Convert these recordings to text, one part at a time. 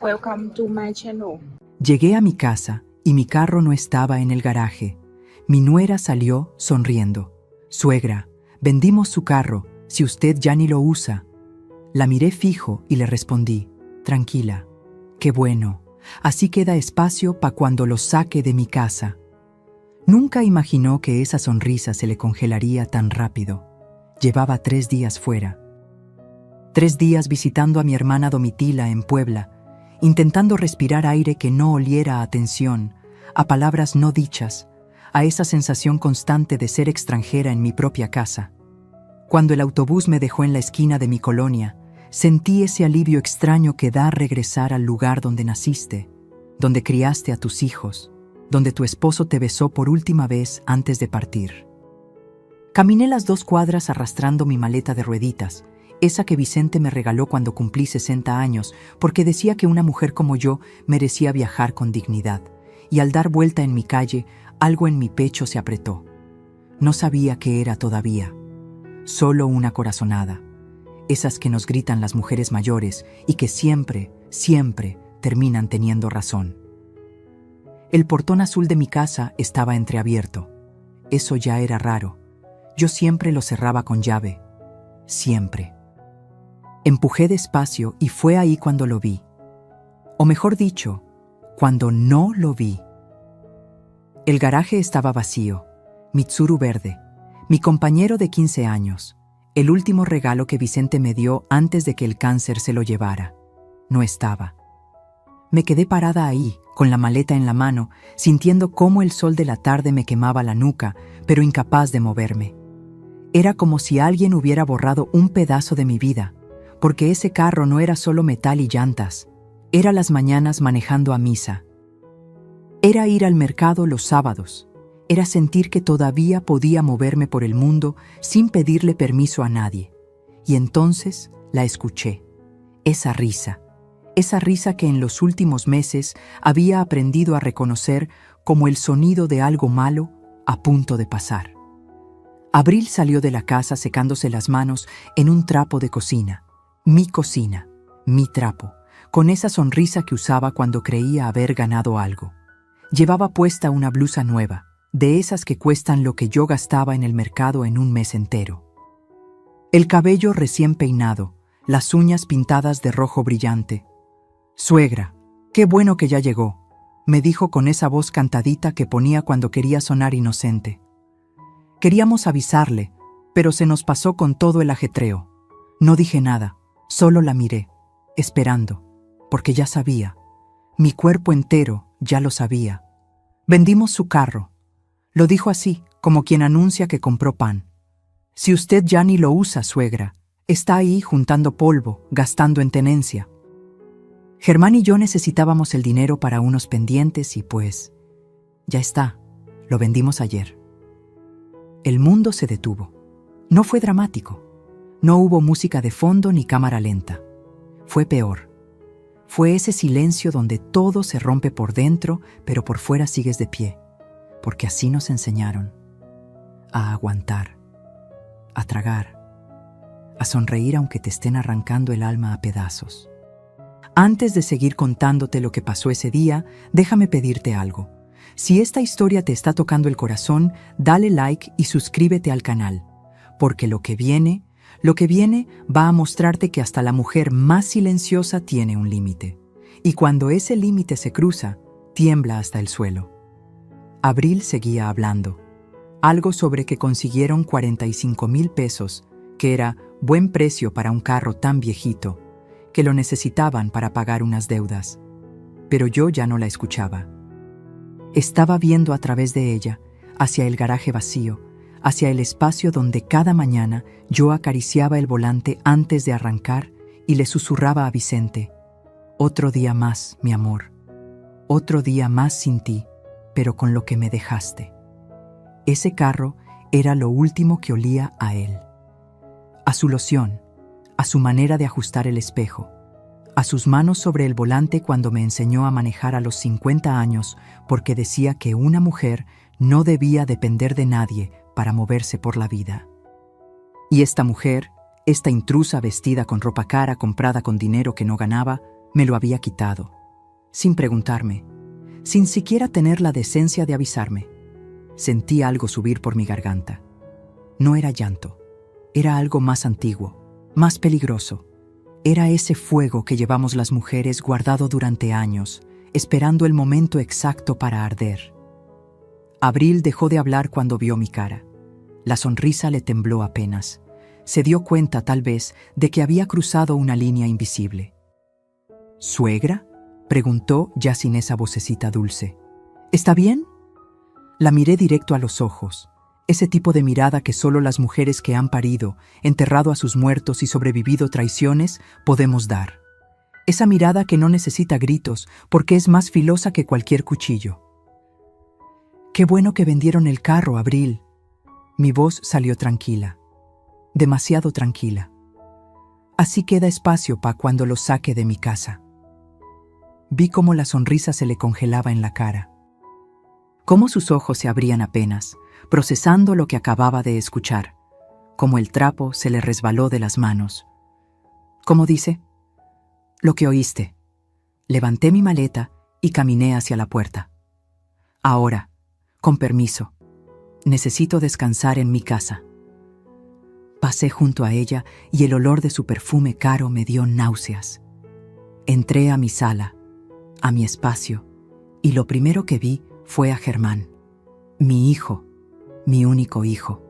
Welcome to my channel. Llegué a mi casa y mi carro no estaba en el garaje. Mi nuera salió sonriendo. «Suegra, vendimos su carro, si usted ya ni lo usa». La miré fijo y le respondí: «Tranquila, qué bueno, así queda espacio pa' cuando lo saque de mi casa». Nunca imaginó que esa sonrisa se le congelaría tan rápido. Llevaba 3 días fuera. 3 días visitando a mi hermana Domitila en Puebla, intentando respirar aire que no oliera a tensión, a palabras no dichas, a esa sensación constante de ser extranjera en mi propia casa. Cuando el autobús me dejó en la esquina de mi colonia, sentí ese alivio extraño que da regresar al lugar donde naciste, donde criaste a tus hijos, donde tu esposo te besó por última vez antes de partir. Caminé las 2 cuadras arrastrando mi maleta de rueditas, esa que Vicente me regaló cuando cumplí 60 años, porque decía que una mujer como yo merecía viajar con dignidad, y al dar vuelta en mi calle, algo en mi pecho se apretó. No sabía qué era todavía, solo una corazonada, esas que nos gritan las mujeres mayores y que siempre, siempre terminan teniendo razón. El portón azul de mi casa estaba entreabierto. Eso ya era raro. Yo siempre lo cerraba con llave. Siempre. Empujé despacio y fue ahí cuando lo vi. O mejor dicho, cuando no lo vi. El garaje estaba vacío. Mitsuru verde, mi compañero de 15 años, el último regalo que Vicente me dio antes de que el cáncer se lo llevara. No estaba. Me quedé parada ahí, con la maleta en la mano, sintiendo cómo el sol de la tarde me quemaba la nuca, pero incapaz de moverme. Era como si alguien hubiera borrado un pedazo de mi vida, porque ese carro no era solo metal y llantas, era las mañanas manejando a misa. Era ir al mercado los sábados, era sentir que todavía podía moverme por el mundo sin pedirle permiso a nadie. Y entonces la escuché, esa risa que en los últimos meses había aprendido a reconocer como el sonido de algo malo a punto de pasar. Abril salió de la casa secándose las manos en un trapo de cocina, mi trapo, con esa sonrisa que usaba cuando creía haber ganado algo. Llevaba puesta una blusa nueva, de esas que cuestan lo que yo gastaba en el mercado en un mes entero. El cabello recién peinado, las uñas pintadas de rojo brillante. «Suegra, qué bueno que ya llegó», me dijo con esa voz cantadita que ponía cuando quería sonar inocente. Queríamos avisarle, pero se nos pasó con todo el ajetreo. No dije nada, solo la miré, esperando, porque ya sabía. Mi cuerpo entero ya lo sabía. «Vendimos su carro», lo dijo así, como quien anuncia que compró pan. «Si usted ya ni lo usa, suegra, está ahí juntando polvo, gastando en tenencia». Germán y yo necesitábamos el dinero para unos pendientes y pues, ya está, lo vendimos ayer. El mundo se detuvo. No fue dramático. No hubo música de fondo ni cámara lenta. Fue peor. Fue ese silencio donde todo se rompe por dentro, pero por fuera sigues de pie. Porque así nos enseñaron. A aguantar. A tragar. A sonreír aunque te estén arrancando el alma a pedazos. Antes de seguir contándote lo que pasó ese día, déjame pedirte algo. Si esta historia te está tocando el corazón, dale like y suscríbete al canal, porque lo que viene va a mostrarte que hasta la mujer más silenciosa tiene un límite. Y cuando ese límite se cruza, tiembla hasta el suelo. Abril seguía hablando. Algo sobre que consiguieron 45,000 pesos, que era buen precio para un carro tan viejito, que lo necesitaban para pagar unas deudas. Pero yo ya no la escuchaba. Estaba viendo a través de ella, hacia el garaje vacío, hacia el espacio donde cada mañana yo acariciaba el volante antes de arrancar y le susurraba a Vicente: «Otro día más, mi amor. Otro día más sin ti, pero con lo que me dejaste». Ese carro era lo último que olía a él. A su loción, a su manera de ajustar el espejo, a sus manos sobre el volante cuando me enseñó a manejar a los 50 años porque decía que una mujer no debía depender de nadie para moverse por la vida. Y esta mujer, esta intrusa vestida con ropa cara comprada con dinero que no ganaba, Me lo había quitado, sin preguntarme, sin siquiera tener la decencia de avisarme. Sentí algo subir por mi garganta. No era llanto, era algo más antiguo, más peligroso. Era ese fuego que llevamos las mujeres guardado durante años, esperando el momento exacto para arder. Abril dejó de hablar cuando vio mi cara. La sonrisa le tembló apenas. Se dio cuenta, tal vez, de que había cruzado una línea invisible. ¿Suegra?, preguntó ya sin esa vocecita dulce. ¿Está bien? La miré directo a los ojos, ese tipo de mirada que solo las mujeres que han parido, enterrado a sus muertos y sobrevivido traiciones podemos dar. Esa mirada que no necesita gritos porque es más filosa que cualquier cuchillo. «Qué bueno que vendieron el carro, Abril». Mi voz salió tranquila, demasiado tranquila. Así queda espacio para cuando lo saque de mi casa. Vi cómo la sonrisa se le congelaba en la cara, cómo sus ojos se abrían apenas, procesando lo que acababa de escuchar, cómo el trapo se le resbaló de las manos. ¿Cómo dice? Lo que oíste. Levanté mi maleta y caminé hacia la puerta. Ahora, con permiso, necesito descansar en mi casa. Pasé junto a ella y el olor de su perfume caro me dio náuseas. Entré a mi sala, a mi espacio, y lo primero que vi fue a Germán, mi hijo, mi único hijo,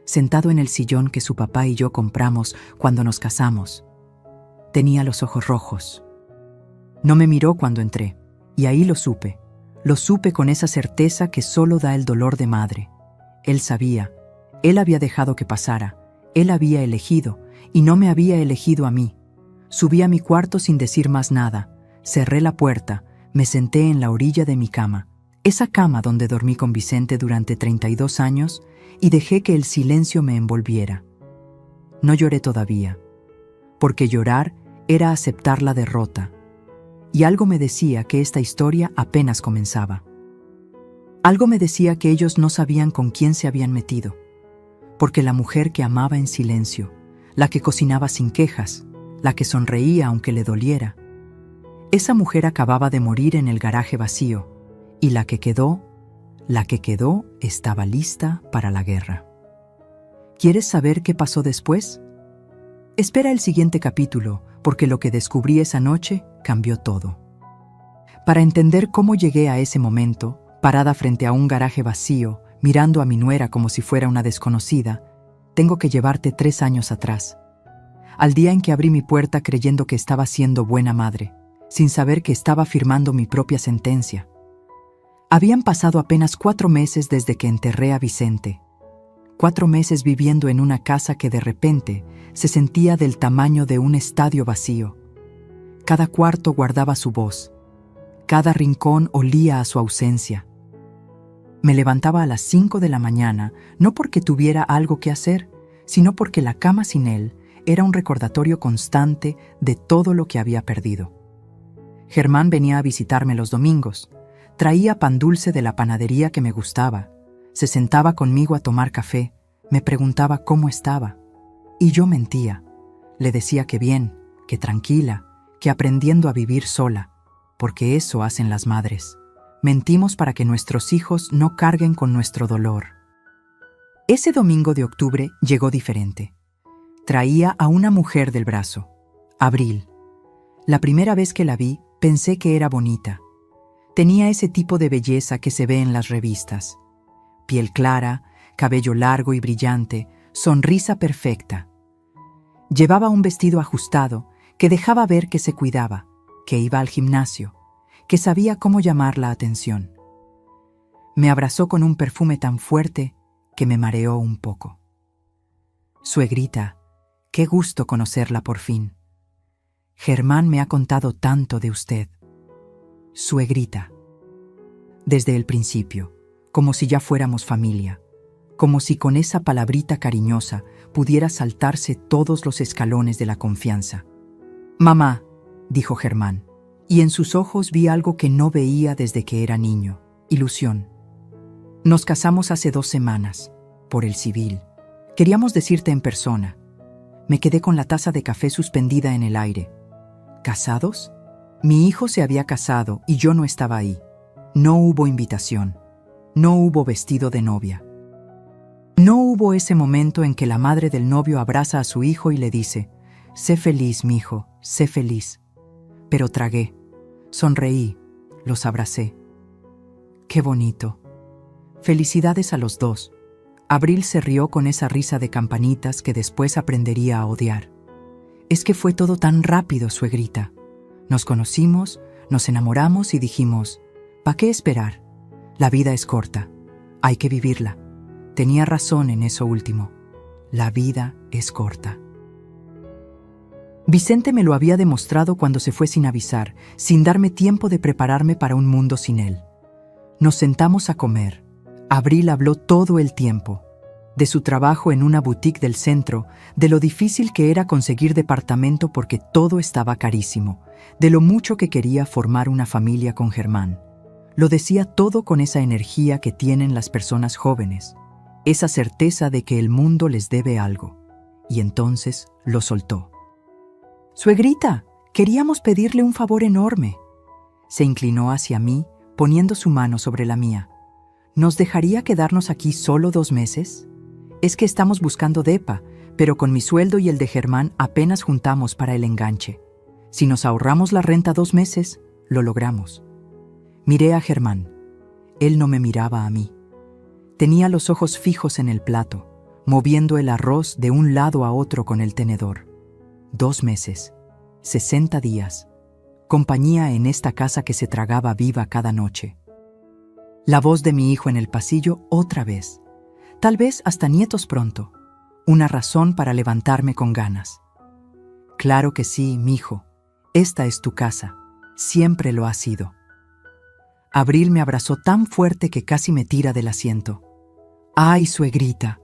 sentado en el sillón que su papá y yo compramos cuando nos casamos. Tenía los ojos rojos. No me miró cuando entré, y ahí lo supe con esa certeza que solo da el dolor de madre. Él sabía, él había dejado que pasara, él había elegido, y no me había elegido a mí. Subí a mi cuarto sin decir más nada, cerré la puerta, me senté en la orilla de mi cama, esa cama donde dormí con Vicente durante 32 años, y dejé que el silencio me envolviera. No lloré todavía, porque llorar era aceptar la derrota, y algo me decía que esta historia apenas comenzaba. Algo me decía que ellos no sabían con quién se habían metido, porque la mujer que amaba en silencio, la que cocinaba sin quejas, la que sonreía aunque le doliera, esa mujer acababa de morir en el garaje vacío, y la que quedó estaba lista para la guerra. ¿Quieres saber qué pasó después? Espera el siguiente capítulo, porque lo que descubrí esa noche cambió todo. Para entender cómo llegué a ese momento, parada frente a un garaje vacío, mirando a mi nuera como si fuera una desconocida, tengo que llevarte 3 años atrás, al día en que abrí mi puerta creyendo que estaba siendo buena madre, sin saber que estaba firmando mi propia sentencia. Habían pasado apenas 4 meses desde que enterré a Vicente. 4 meses viviendo en una casa que de repente se sentía del tamaño de un estadio vacío. Cada cuarto guardaba su voz. Cada rincón olía a su ausencia. Me levantaba a las 5 de la mañana, no porque tuviera algo que hacer, sino porque la cama sin él era un recordatorio constante de todo lo que había perdido. Germán venía a visitarme los domingos. Traía pan dulce de la panadería que me gustaba. Se sentaba conmigo a tomar café, me preguntaba cómo estaba. Y yo mentía. Le decía que bien, que tranquila, que aprendiendo a vivir sola, porque eso hacen las madres. Mentimos para que nuestros hijos no carguen con nuestro dolor. Ese domingo de octubre llegó diferente. Traía a una mujer del brazo, Abril. La primera vez que la vi, pensé que era bonita. Tenía ese tipo de belleza que se ve en las revistas. Piel clara, cabello largo y brillante, sonrisa perfecta. Llevaba un vestido ajustado que dejaba ver que se cuidaba, que iba al gimnasio, que sabía cómo llamar la atención. Me abrazó con un perfume tan fuerte que me mareó un poco. Suegrita, qué gusto conocerla por fin. Germán me ha contado tanto de usted. Suegrita. Desde el principio, como si ya fuéramos familia, como si con esa palabrita cariñosa pudiera saltarse todos los escalones de la confianza. Mamá, dijo Germán, y en sus ojos vi algo que no veía desde que era niño, ilusión. Nos casamos hace 2 semanas, por el civil. Queríamos decirte en persona. Me quedé con la taza de café suspendida en el aire. ¿Casados? Mi hijo se había casado y yo no estaba ahí. No hubo invitación. No hubo vestido de novia. No hubo ese momento en que la madre del novio abraza a su hijo y le dice: «Sé feliz, mi hijo, sé feliz». Pero tragué, sonreí, los abracé. ¡Qué bonito! Felicidades a los dos. Abril se rió con esa risa de campanitas que después aprendería a odiar. Es que fue todo tan rápido, suegrita. Nos conocimos, nos enamoramos y dijimos: ¿pa' qué esperar? La vida es corta, hay que vivirla. Tenía razón en eso último. La vida es corta. Vicente me lo había demostrado cuando se fue sin avisar, sin darme tiempo de prepararme para un mundo sin él. Nos sentamos a comer. Abril habló todo el tiempo. De su trabajo en una boutique del centro, de lo difícil que era conseguir departamento porque todo estaba carísimo, de lo mucho que quería formar una familia con Germán. Lo decía todo con esa energía que tienen las personas jóvenes, esa certeza de que el mundo les debe algo. Y entonces lo soltó. «Suegrita, queríamos pedirle un favor enorme». Se inclinó hacia mí, poniendo su mano sobre la mía. «¿Nos dejaría quedarnos aquí solo 2 meses? Es que estamos buscando depa, pero con mi sueldo y el de Germán apenas juntamos para el enganche. Si nos ahorramos la renta 2 meses, lo logramos». Miré a Germán. Él no me miraba a mí. Tenía los ojos fijos en el plato, moviendo el arroz de un lado a otro con el tenedor. 2 meses, 60 días, compañía en esta casa que se tragaba viva cada noche. La voz de mi hijo en el pasillo otra vez. Tal vez hasta nietos pronto. Una razón para levantarme con ganas. «Claro que sí, mijo. Esta es tu casa. Siempre lo ha sido». Abril me abrazó tan fuerte que casi me tira del asiento. «Ay, suegrita,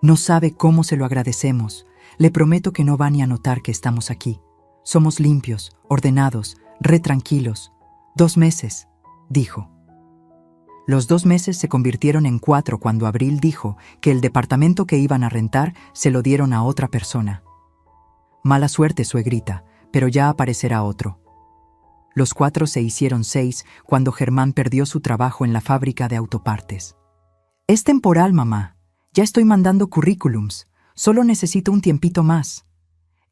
no sabe cómo se lo agradecemos. Le prometo que no va ni a notar que estamos aquí. Somos limpios, ordenados, re tranquilos. 2 meses», dijo. Los 2 meses se convirtieron en 4 cuando Abril dijo que el departamento que iban a rentar se lo dieron a otra persona. «Mala suerte, suegrita, pero ya aparecerá otro». Los 4 se hicieron 6 cuando Germán perdió su trabajo en la fábrica de autopartes. «Es temporal, mamá. Ya estoy mandando currículums. Solo necesito un tiempito más».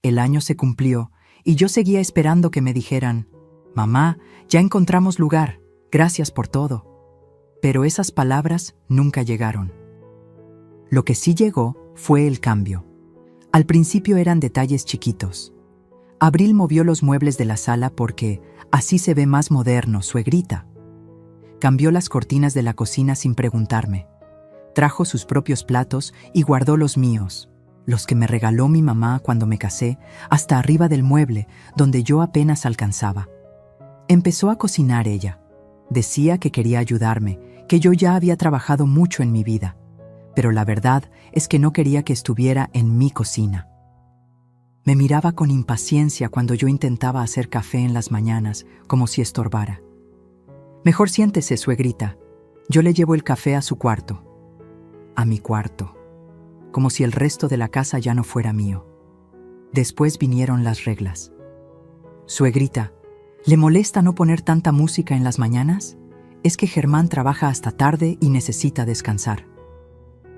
El año se cumplió y yo seguía esperando que me dijeran: «Mamá, ya encontramos lugar. Gracias por todo». Pero esas palabras nunca llegaron. Lo que sí llegó fue el cambio. Al principio eran detalles chiquitos. Abril movió los muebles de la sala porque así se ve más moderno, suegrita. Cambió las cortinas de la cocina sin preguntarme. Trajo sus propios platos y guardó los míos, los que me regaló mi mamá cuando me casé, hasta arriba del mueble, donde yo apenas alcanzaba. Empezó a cocinar ella. Decía que quería ayudarme, que yo ya había trabajado mucho en mi vida, pero la verdad es que no quería que estuviera en mi cocina. Me miraba con impaciencia cuando yo intentaba hacer café en las mañanas, como si estorbara. «Mejor siéntese, suegrita. Yo le llevo el café a su cuarto». A mi cuarto. Como si el resto de la casa ya no fuera mío. Después vinieron las reglas. «Suegrita, ¿le molesta no poner tanta música en las mañanas? Es que Germán trabaja hasta tarde y necesita descansar».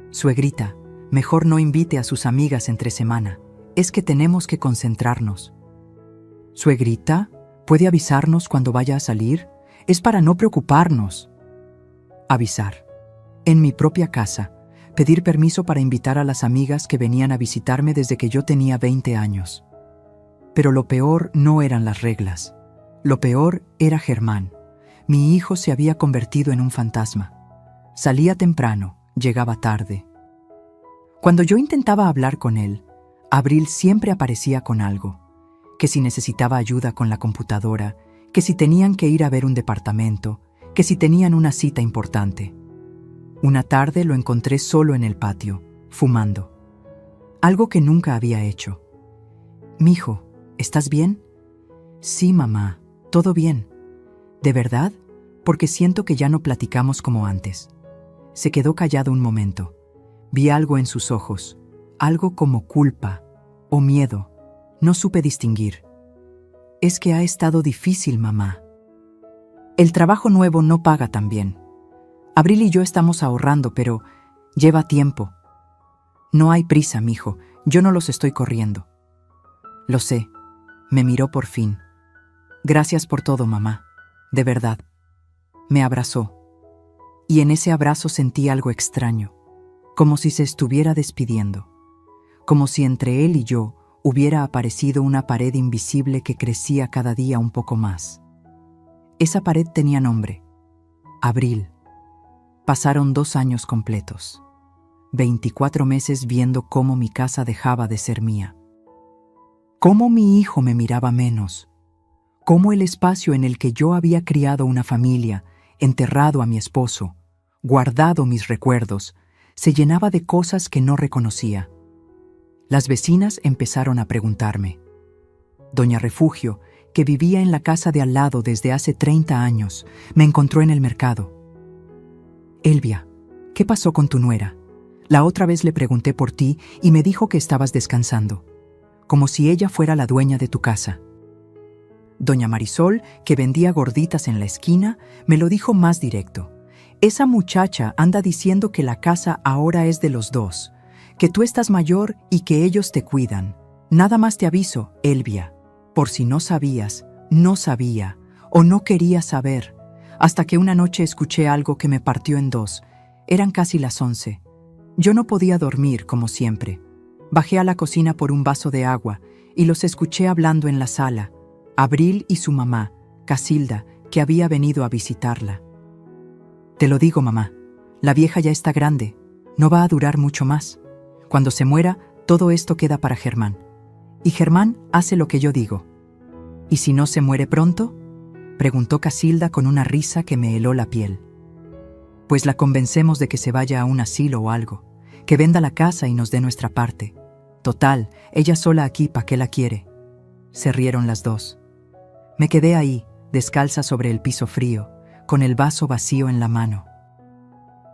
«Suegrita, mejor no invite a sus amigas entre semana. Es que tenemos que concentrarnos». «Suegrita, ¿puede avisarnos cuando vaya a salir? Es para no preocuparnos». Avisar. En mi propia casa. Pedir permiso para invitar a las amigas que venían a visitarme desde que yo tenía 20 años. Pero lo peor no eran las reglas. Lo peor era Germán. Mi hijo se había convertido en un fantasma. Salía temprano, llegaba tarde. Cuando yo intentaba hablar con él, Abril siempre aparecía con algo. Que si necesitaba ayuda con la computadora, que si tenían que ir a ver un departamento, que si tenían una cita importante. Una tarde lo encontré solo en el patio, fumando. Algo que nunca había hecho. «Mijo, ¿estás bien?» «Sí, mamá, todo bien». «¿De verdad? Porque siento que ya no platicamos como antes». Se quedó callado un momento. Vi algo en sus ojos, algo como culpa o miedo. No supe distinguir. Es que ha estado difícil, mamá. El trabajo nuevo no paga tan bien. Abril y yo estamos ahorrando, pero lleva tiempo. No hay prisa, mijo. Yo no los estoy corriendo. Lo sé. Me miró por fin. Gracias por todo, mamá. De verdad. Me abrazó. Y en ese abrazo sentí algo extraño, como si se estuviera despidiendo, como si entre él y yo hubiera aparecido una pared invisible que crecía cada día un poco más. Esa pared tenía nombre: Abril. Pasaron 2 años completos, 24 meses viendo cómo mi casa dejaba de ser mía, cómo mi hijo me miraba menos, cómo el espacio en el que yo había criado una familia, enterrado a mi esposo, guardado mis recuerdos, se llenaba de cosas que no reconocía. Las vecinas empezaron a preguntarme. Doña Refugio, que vivía en la casa de al lado desde hace 30 años, me encontró en el mercado. Elvia, ¿qué pasó con tu nuera? La otra vez le pregunté por ti y me dijo que estabas descansando, como si ella fuera la dueña de tu casa. Doña Marisol, que vendía gorditas en la esquina, me lo dijo más directo. Esa muchacha anda diciendo que la casa ahora es de los dos, que tú estás mayor y que ellos te cuidan. Nada más te aviso, Elvia, por si no sabías, no sabía o no quería saber, hasta que una noche escuché algo que me partió en dos. Eran casi las 11. Yo no podía dormir, como siempre. Bajé a la cocina por un vaso de agua y los escuché hablando en la sala. Abril y su mamá, Casilda, que había venido a visitarla. Te lo digo, mamá, la vieja ya está grande, no va a durar mucho más. Cuando se muera, todo esto queda para Germán. Y Germán hace lo que yo digo. ¿Y si no se muere pronto?, preguntó Casilda con una risa que me heló la piel. Pues la convencemos de que se vaya a un asilo o algo, que venda la casa y nos dé nuestra parte. Total, ella sola aquí, ¿pa' qué la quiere? Se rieron las dos. Me quedé ahí, descalza sobre el piso frío, con el vaso vacío en la mano,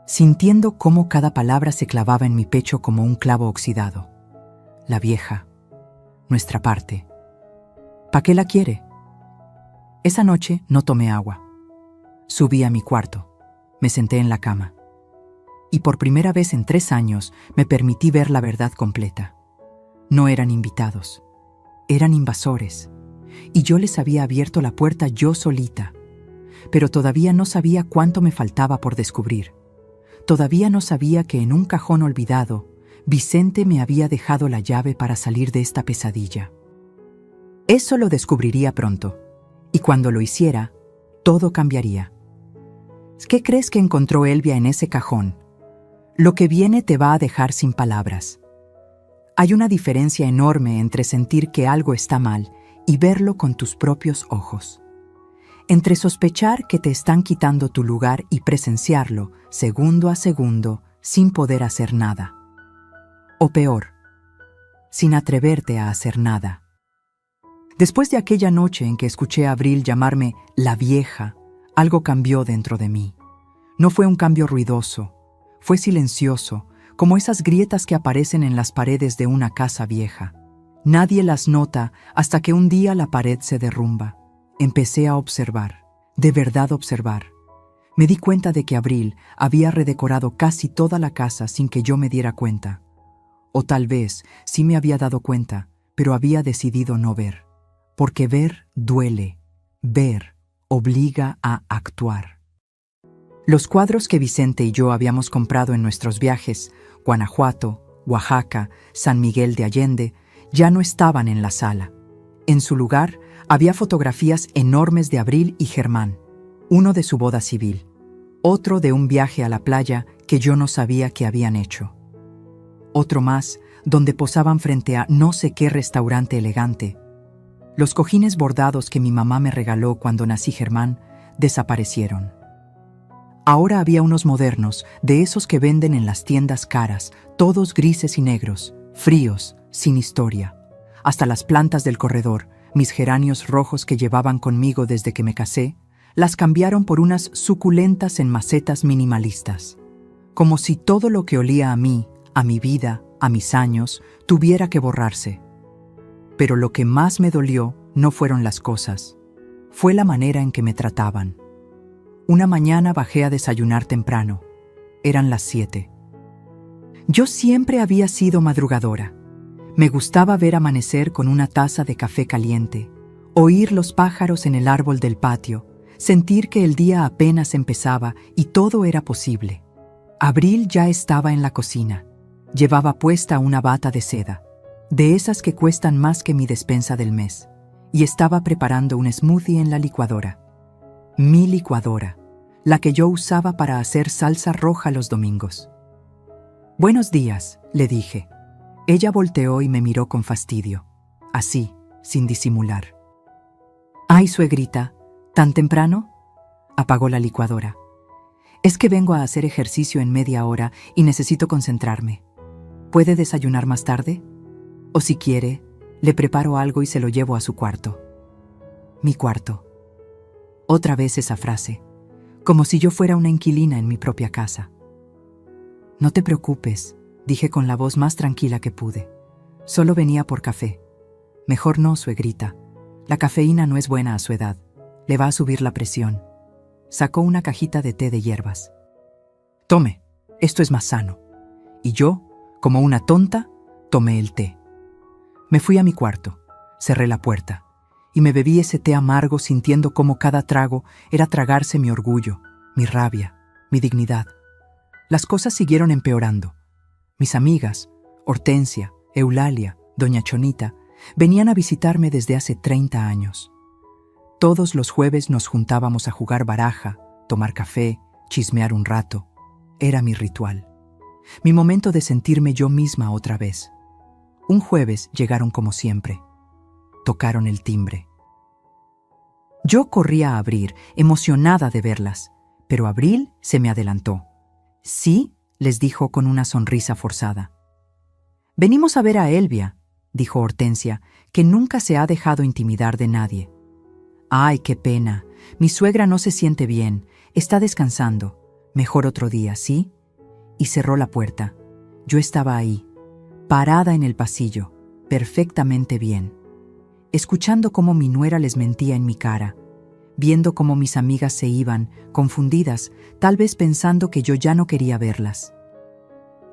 sintiendo cómo cada palabra se clavaba en mi pecho como un clavo oxidado. La vieja, nuestra parte. ¿Pa' qué la quiere? Esa noche no tomé agua. Subí a mi cuarto, me senté en la cama. Y por primera vez en 3 años me permití ver la verdad completa. No eran invitados, eran invasores. Y yo les había abierto la puerta yo solita. Pero todavía no sabía cuánto me faltaba por descubrir. Todavía no sabía que en un cajón olvidado, Vicente me había dejado la llave para salir de esta pesadilla. Eso lo descubriría pronto. Y cuando lo hiciera, todo cambiaría. ¿Qué crees que encontró Elvia en ese cajón? Lo que viene te va a dejar sin palabras. Hay una diferencia enorme entre sentir que algo está mal y verlo con tus propios ojos. Entre sospechar que te están quitando tu lugar y presenciarlo, segundo a segundo, sin poder hacer nada. O peor, sin atreverte a hacer nada. Después de aquella noche en que escuché a Abril llamarme la vieja, algo cambió dentro de mí. No fue un cambio ruidoso, fue silencioso, como esas grietas que aparecen en las paredes de una casa vieja. Nadie las nota hasta que un día la pared se derrumba. Empecé a observar, de verdad observar. Me di cuenta de que Abril había redecorado casi toda la casa sin que yo me diera cuenta. O tal vez sí me había dado cuenta, pero había decidido no ver. Porque ver duele, ver obliga a actuar. Los cuadros que Vicente y yo habíamos comprado en nuestros viajes, Guanajuato, Oaxaca, San Miguel de Allende, ya no estaban en la sala. En su lugar, había fotografías enormes de Abril y Germán, uno de su boda civil, otro de un viaje a la playa que yo no sabía que habían hecho, otro más donde posaban frente a no sé qué restaurante elegante. Los cojines bordados que mi mamá me regaló cuando nací Germán desaparecieron. Ahora había unos modernos, de esos que venden en las tiendas caras, todos grises y negros, fríos, sin historia. Hasta las plantas del corredor, mis geranios rojos que llevaban conmigo desde que me casé, las cambiaron por unas suculentas en macetas minimalistas. Como si todo lo que olía a mí, a mi vida, a mis años, tuviera que borrarse. Pero lo que más me dolió no fueron las cosas, fue la manera en que me trataban. Una mañana bajé a desayunar temprano. Eran las 7. Yo siempre había sido madrugadora. Me gustaba ver amanecer con una taza de café caliente, oír los pájaros en el árbol del patio, sentir que el día apenas empezaba y todo era posible. Abril ya estaba en la cocina. Llevaba puesta una bata de seda, de esas que cuestan más que mi despensa del mes, y estaba preparando un smoothie en la licuadora. Mi licuadora, la que yo usaba para hacer salsa roja los domingos. «Buenos días», le dije. Ella volteó y me miró con fastidio, así, sin disimular. «Ay, suegrita, ¿tan temprano?». Apagó la licuadora. «Es que vengo a hacer ejercicio en media hora y necesito concentrarme. ¿Puede desayunar más tarde? O si quiere, le preparo algo y se lo llevo a su cuarto». Mi cuarto. Otra vez esa frase, como si yo fuera una inquilina en mi propia casa. «No te preocupes», dije con la voz más tranquila que pude. «Solo venía por café». «Mejor no, suegrita. La cafeína no es buena a su edad. Le va a subir la presión». Sacó una cajita de té de hierbas. «Tome, esto es más sano». Y yo, como una tonta, tomé el té. Me fui a mi cuarto, cerré la puerta y me bebí ese té amargo sintiendo cómo cada trago era tragarse mi orgullo, mi rabia, mi dignidad. Las cosas siguieron empeorando. Mis amigas, Hortensia, Eulalia, Doña Chonita, venían a visitarme desde hace 30 años. Todos los jueves nos juntábamos a jugar baraja, tomar café, chismear un rato. Era mi ritual. Mi momento de sentirme yo misma otra vez. Un jueves llegaron como siempre. Tocaron el timbre. Yo corrí a abrir, emocionada de verlas, pero Abril se me adelantó. «Sí», les dijo con una sonrisa forzada. «Venimos a ver a Elvia», dijo Hortensia, que nunca se ha dejado intimidar de nadie. «Ay, qué pena. Mi suegra no se siente bien. Está descansando. Mejor otro día, ¿sí?» Y cerró la puerta. Yo estaba ahí, parada en el pasillo, perfectamente bien, escuchando cómo mi nuera les mentía en mi cara, viendo cómo mis amigas se iban, confundidas, tal vez pensando que yo ya no quería verlas.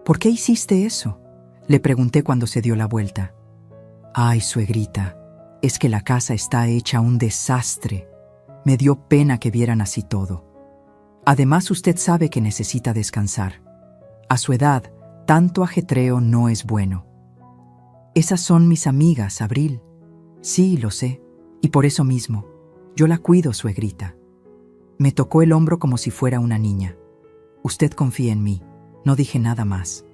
«¿Por qué hiciste eso?», le pregunté cuando se dio la vuelta. «Ay, suegrita, es que la casa está hecha un desastre. Me dio pena que vieran así todo. Además, usted sabe que necesita descansar. A su edad, tanto ajetreo no es bueno». «Esas son mis amigas, Abril». «Sí, lo sé, y por eso mismo. Yo la cuido, suegrita». Me tocó el hombro como si fuera una niña. «Usted confía en mí». No dije nada más.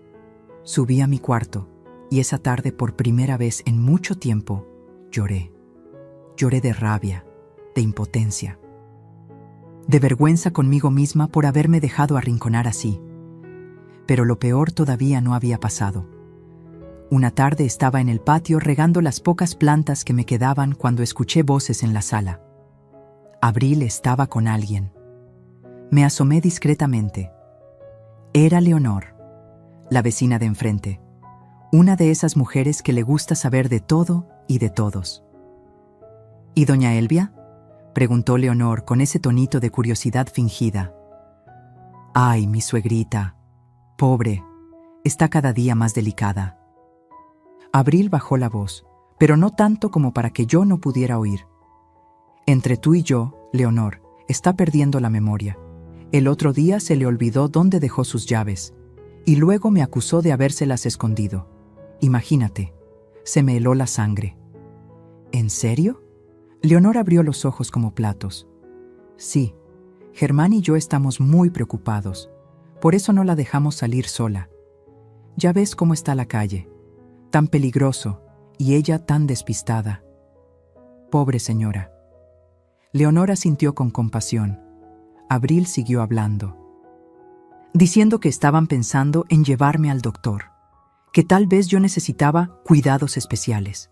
Subí a mi cuarto, y esa tarde, por primera vez en mucho tiempo, lloré. Lloré de rabia, de impotencia, de vergüenza conmigo misma por haberme dejado arrinconar así. Pero lo peor todavía no había pasado. Una tarde estaba en el patio regando las pocas plantas que me quedaban cuando escuché voces en la sala. Abril estaba con alguien. Me asomé discretamente. Era Leonor, la vecina de enfrente, una de esas mujeres que le gusta saber de todo y de todos. «¿Y doña Elvia?», preguntó Leonor con ese tonito de curiosidad fingida. «Ay, mi suegrita, pobre, está cada día más delicada». Abril bajó la voz, pero no tanto como para que yo no pudiera oír. «Entre tú y yo, Leonor, está perdiendo la memoria. El otro día se le olvidó dónde dejó sus llaves, y luego me acusó de habérselas escondido. Imagínate, se me heló la sangre». «¿En serio?». Leonor abrió los ojos como platos. «Sí, Germán y yo estamos muy preocupados. Por eso no la dejamos salir sola. Ya ves cómo está la calle. Tan peligroso, y ella tan despistada. Pobre señora». Leonor asintió con compasión. Abril siguió hablando, diciendo que estaban pensando en llevarme al doctor, que tal vez yo necesitaba cuidados especiales,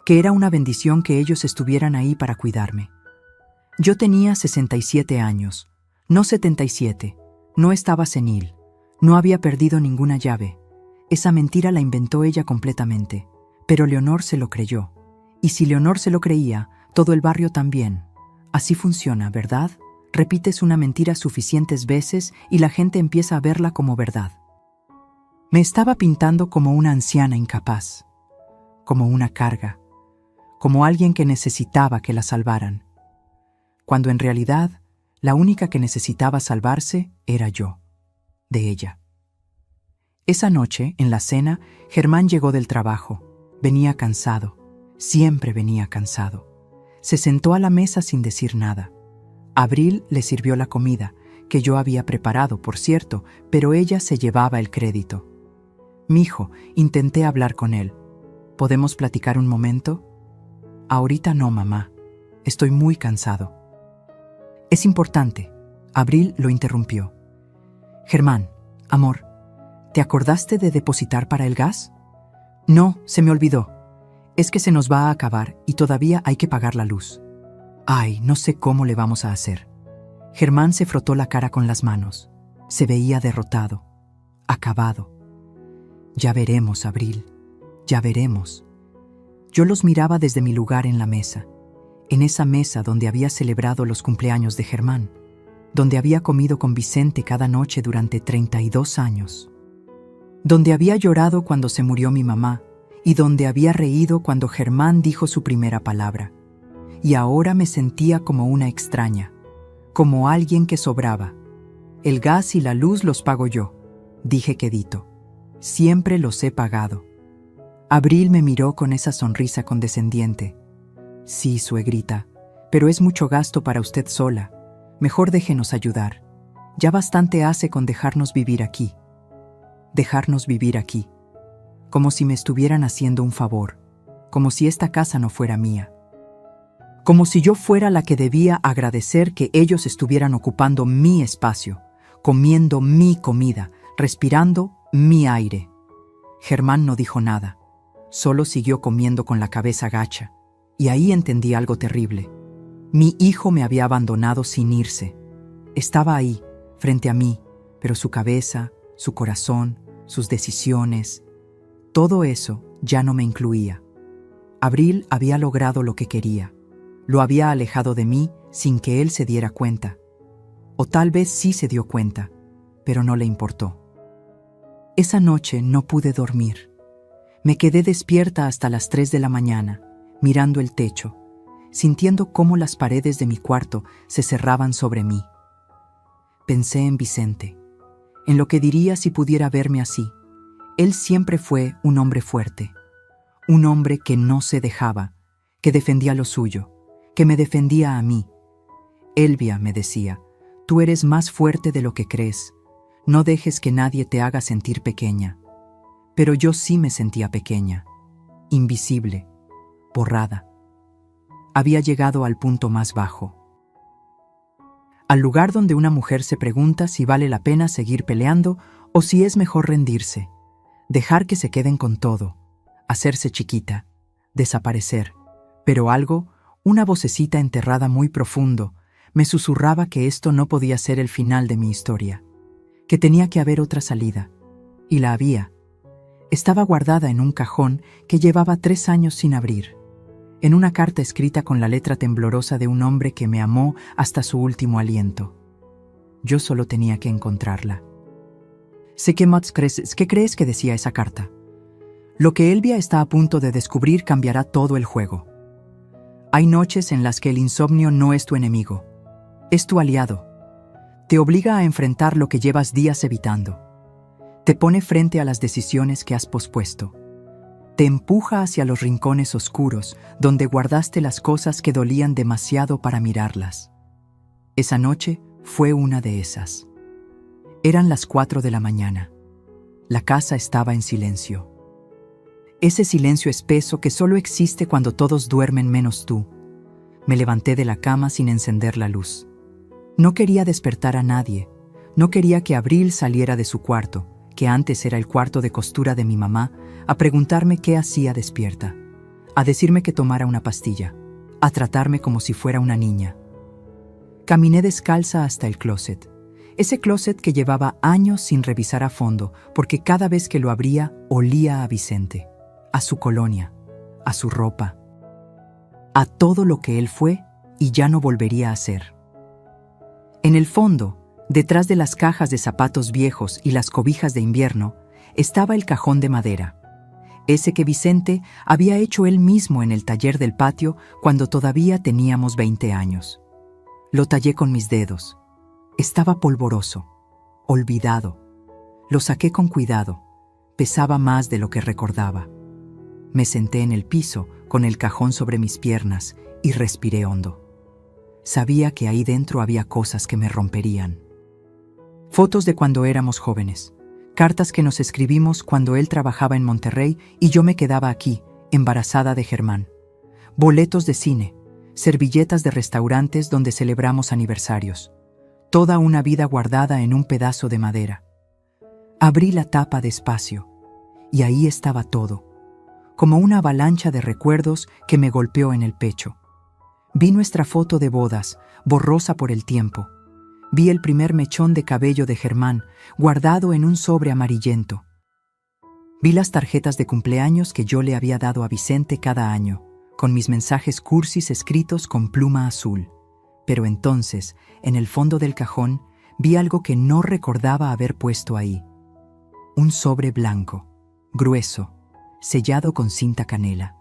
que era una bendición que ellos estuvieran ahí para cuidarme. Yo tenía 67 años, no 77, no estaba senil, no había perdido ninguna llave. Esa mentira la inventó ella completamente, pero Leonor se lo creyó, Y si Leonor se lo creía, todo el barrio también. Así funciona, ¿verdad? Repites una mentira suficientes veces y la gente empieza a verla como verdad. Me estaba pintando como una anciana incapaz, como una carga, como alguien que necesitaba que la salvaran, cuando en realidad la única que necesitaba salvarse era yo, de ella. Esa noche, en la cena, Germán llegó del trabajo. Venía cansado, siempre venía cansado. Se sentó a la mesa sin decir nada. Abril le sirvió la comida, que yo había preparado, por cierto, pero ella se llevaba el crédito. «Mijo», intenté hablar con él. «¿Podemos platicar un momento?» «Ahorita no, mamá. Estoy muy cansado». «Es importante». Abril lo interrumpió. «Germán, amor, ¿te acordaste de depositar para el gas?» «No, se me olvidó. Es que se nos va a acabar y todavía hay que pagar la luz». «Ay, no sé cómo le vamos a hacer». Germán se frotó la cara con las manos. Se veía derrotado, acabado. «Ya veremos, Abril, ya veremos». Yo los miraba desde mi lugar en la mesa, en esa mesa donde había celebrado los cumpleaños de Germán, donde había comido con Vicente cada noche durante 32 años, donde había llorado cuando se murió mi mamá y donde había reído cuando Germán dijo su primera palabra. Y ahora me sentía como una extraña, como alguien que sobraba. «El gas y la luz los pago yo», dije quedito. «Siempre los he pagado». Abril me miró con esa sonrisa condescendiente. «Sí, suegrita, pero es mucho gasto para usted sola. Mejor déjenos ayudar. Ya bastante hace con dejarnos vivir aquí». Dejarnos vivir aquí. Como si me estuvieran haciendo un favor. Como si esta casa no fuera mía. Como si yo fuera la que debía agradecer que ellos estuvieran ocupando mi espacio, comiendo mi comida, respirando mi aire. Germán no dijo nada. Solo siguió comiendo con la cabeza gacha. Y ahí entendí algo terrible. Mi hijo me había abandonado sin irse. Estaba ahí, frente a mí, pero su cabeza, su corazón, sus decisiones, todo eso ya no me incluía. Abril había logrado lo que quería. Lo había alejado de mí sin que él se diera cuenta. O tal vez sí se dio cuenta, pero no le importó. Esa noche no pude dormir. Me quedé despierta hasta las 3 de la mañana, mirando el techo, sintiendo cómo las paredes de mi cuarto se cerraban sobre mí. Pensé en Vicente, en lo que diría si pudiera verme así. Él siempre fue un hombre fuerte, un hombre que no se dejaba, que defendía lo suyo, que me defendía a mí. «Elvia», me decía, «tú eres más fuerte de lo que crees. No dejes que nadie te haga sentir pequeña». Pero yo sí me sentía pequeña, invisible, borrada. Había llegado al punto más bajo. Al lugar donde una mujer se pregunta si vale la pena seguir peleando o si es mejor rendirse, dejar que se queden con todo, hacerse chiquita, desaparecer. Pero algo, una vocecita enterrada muy profundo, me susurraba que esto no podía ser el final de mi historia, que tenía que haber otra salida. Y la había. Estaba guardada en un cajón que llevaba 3 años sin abrir, en una carta escrita con la letra temblorosa de un hombre que me amó hasta su último aliento. Yo solo tenía que encontrarla. ¿Qué crees que decía esa carta? Lo que Elvia está a punto de descubrir cambiará todo el juego. Hay noches en las que el insomnio no es tu enemigo, es tu aliado. Te obliga a enfrentar lo que llevas días evitando. Te pone frente a las decisiones que has pospuesto. Te empuja hacia los rincones oscuros donde guardaste las cosas que dolían demasiado para mirarlas. Esa noche fue una de esas. Eran las 4 de la mañana. La casa estaba en silencio. Ese silencio espeso que solo existe cuando todos duermen menos tú. Me levanté de la cama sin encender la luz. No quería despertar a nadie. No quería que Abril saliera de su cuarto, que antes era el cuarto de costura de mi mamá, a preguntarme qué hacía despierta, a decirme que tomara una pastilla, a tratarme como si fuera una niña. Caminé descalza hasta el closet, ese closet que llevaba años sin revisar a fondo, porque cada vez que lo abría olía a Vicente, a su colonia, a su ropa. a todo lo que él fue y ya no volvería a ser. En el fondo, detrás de las cajas de zapatos viejos y las cobijas de invierno, estaba el cajón de madera, ese que Vicente había hecho él mismo en el taller del patio cuando todavía teníamos 20 años. Lo tallé con mis dedos. Estaba polvoroso, olvidado. Lo saqué con cuidado. Pesaba más de lo que recordaba. Me senté en el piso, con el cajón sobre mis piernas, y respiré hondo. Sabía que ahí dentro había cosas que me romperían. Fotos de cuando éramos jóvenes. Cartas que nos escribimos cuando él trabajaba en Monterrey y yo me quedaba aquí, embarazada de Germán. Boletos de cine, servilletas de restaurantes donde celebramos aniversarios. Toda una vida guardada en un pedazo de madera. Abrí la tapa despacio, y ahí estaba todo, como una avalancha de recuerdos que me golpeó en el pecho. Vi nuestra foto de bodas, borrosa por el tiempo. Vi el primer mechón de cabello de Germán, guardado en un sobre amarillento. Vi las tarjetas de cumpleaños que yo le había dado a Vicente cada año, con mis mensajes cursis escritos con pluma azul. Pero entonces, en el fondo del cajón, vi algo que no recordaba haber puesto ahí. Un sobre blanco, grueso, sellado con cinta canela.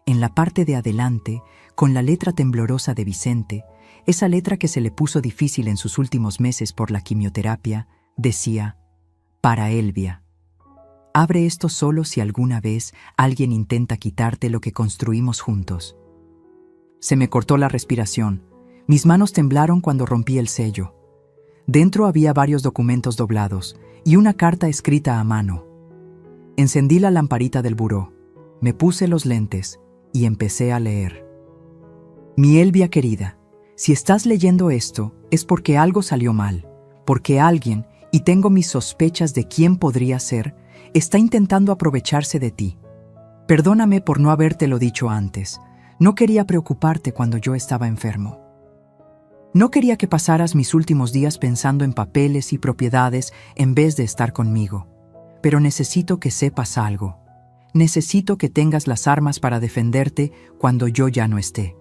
En la parte de adelante, con la letra temblorosa de Vicente, esa letra que se le puso difícil en sus últimos meses por la quimioterapia, decía: para Elvia. Abre esto solo si alguna vez alguien intenta quitarte lo que construimos juntos. Se me cortó la respiración. Mis manos temblaron cuando rompí el sello. Dentro había varios documentos doblados y una carta escrita a mano. Encendí la lamparita del buró, me puse los lentes y empecé a leer. Mi Elvia querida, si estás leyendo esto es porque algo salió mal, porque alguien, y tengo mis sospechas de quién podría ser, está intentando aprovecharse de ti. Perdóname por no habértelo dicho antes. No quería preocuparte cuando yo estaba enfermo. No quería que pasaras mis últimos días pensando en papeles y propiedades en vez de estar conmigo. Pero necesito que sepas algo. Necesito que tengas las armas para defenderte cuando yo ya no esté.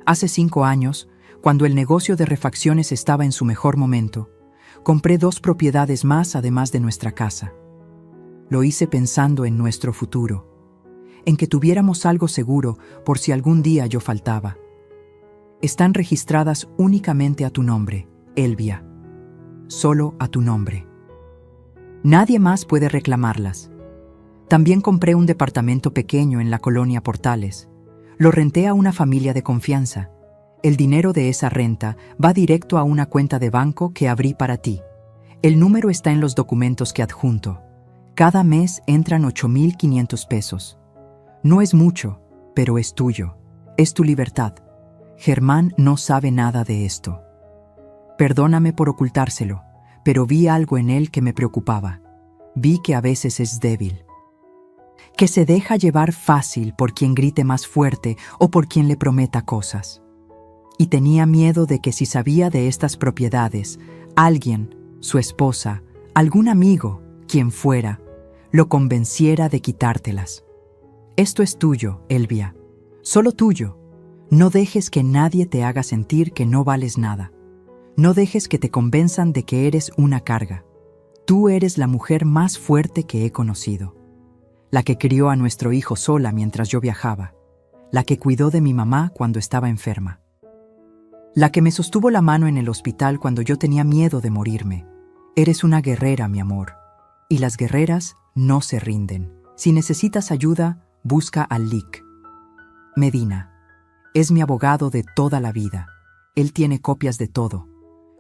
Hace 5 años, cuando el negocio de refacciones estaba en su mejor momento, compré 2 propiedades más además de nuestra casa. Lo hice pensando en nuestro futuro, en que tuviéramos algo seguro por si algún día yo faltaba. Están registradas únicamente a tu nombre, Elvia. Solo a tu nombre. Nadie más puede reclamarlas. También compré un departamento pequeño en la colonia Portales. Lo renté a una familia de confianza. El dinero de esa renta va directo a una cuenta de banco que abrí para ti. El número está en los documentos que adjunto. Cada mes entran 8,500 pesos. No es mucho, pero es tuyo. Es tu libertad. Germán no sabe nada de esto. Perdóname por ocultárselo, pero vi algo en él que me preocupaba. Vi que a veces es débil. Que se deja llevar fácil por quien grite más fuerte o por quien le prometa cosas. Y tenía miedo de que si sabía de estas propiedades, alguien, su esposa, algún amigo, quien fuera, lo convenciera de quitártelas. Esto es tuyo, Elvia. Solo tuyo. No dejes que nadie te haga sentir que no vales nada. No dejes que te convenzan de que eres una carga. Tú eres la mujer más fuerte que he conocido. La que crió a nuestro hijo sola mientras yo viajaba. La que cuidó de mi mamá cuando estaba enferma. La que me sostuvo la mano en el hospital cuando yo tenía miedo de morirme. Eres una guerrera, mi amor. Y las guerreras no se rinden. Si necesitas ayuda, busca al LIC. Medina. Es mi abogado de toda la vida. Él tiene copias de todo.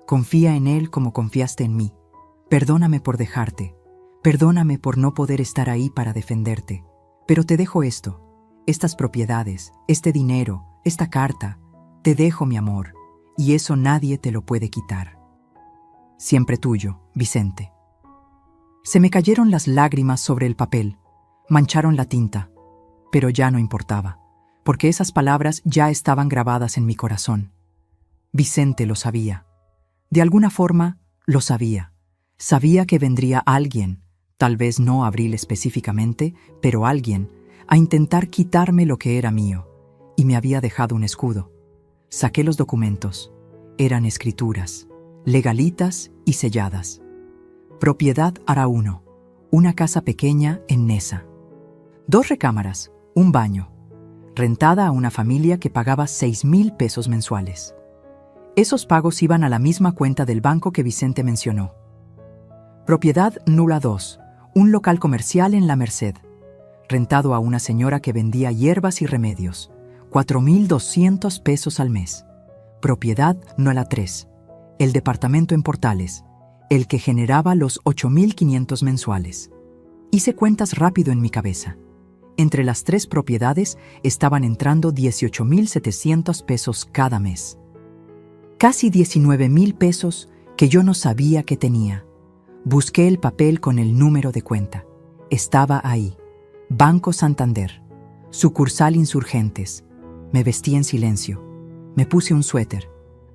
Confía en él como confiaste en mí. Perdóname por dejarte. Perdóname por no poder estar ahí para defenderte. Pero te dejo esto, estas propiedades, este dinero, esta carta. Te dejo, mi amor, y eso nadie te lo puede quitar. Siempre tuyo, Vicente. Se me cayeron las lágrimas sobre el papel, mancharon la tinta, pero ya no importaba, porque esas palabras ya estaban grabadas en mi corazón. Vicente lo sabía. De alguna forma, lo sabía. Sabía que vendría alguien, tal vez no Abril específicamente, pero alguien, a intentar quitarme lo que era mío. y me había dejado un escudo. Saqué los documentos. Eran escrituras, legalitas y selladas. Propiedad Ara1, una casa pequeña en Neza. 2 recámaras, un baño, rentada a una familia que pagaba 6,000 pesos mensuales. Esos pagos iban a la misma cuenta del banco que Vicente mencionó. Propiedad Nula 2, un local comercial en La Merced, rentado a una señora que vendía hierbas y remedios, 4,200 pesos al mes. Propiedad Nula 3, el departamento en Portales, el que generaba los 8,500 mensuales. Hice cuentas rápido en mi cabeza. Entre las 3 propiedades estaban entrando 18,700 pesos cada mes. Casi 19,000 pesos que yo no sabía que tenía. Busqué el papel con el número de cuenta. Estaba ahí. Banco Santander. Sucursal Insurgentes. Me vestí en silencio. Me puse un suéter.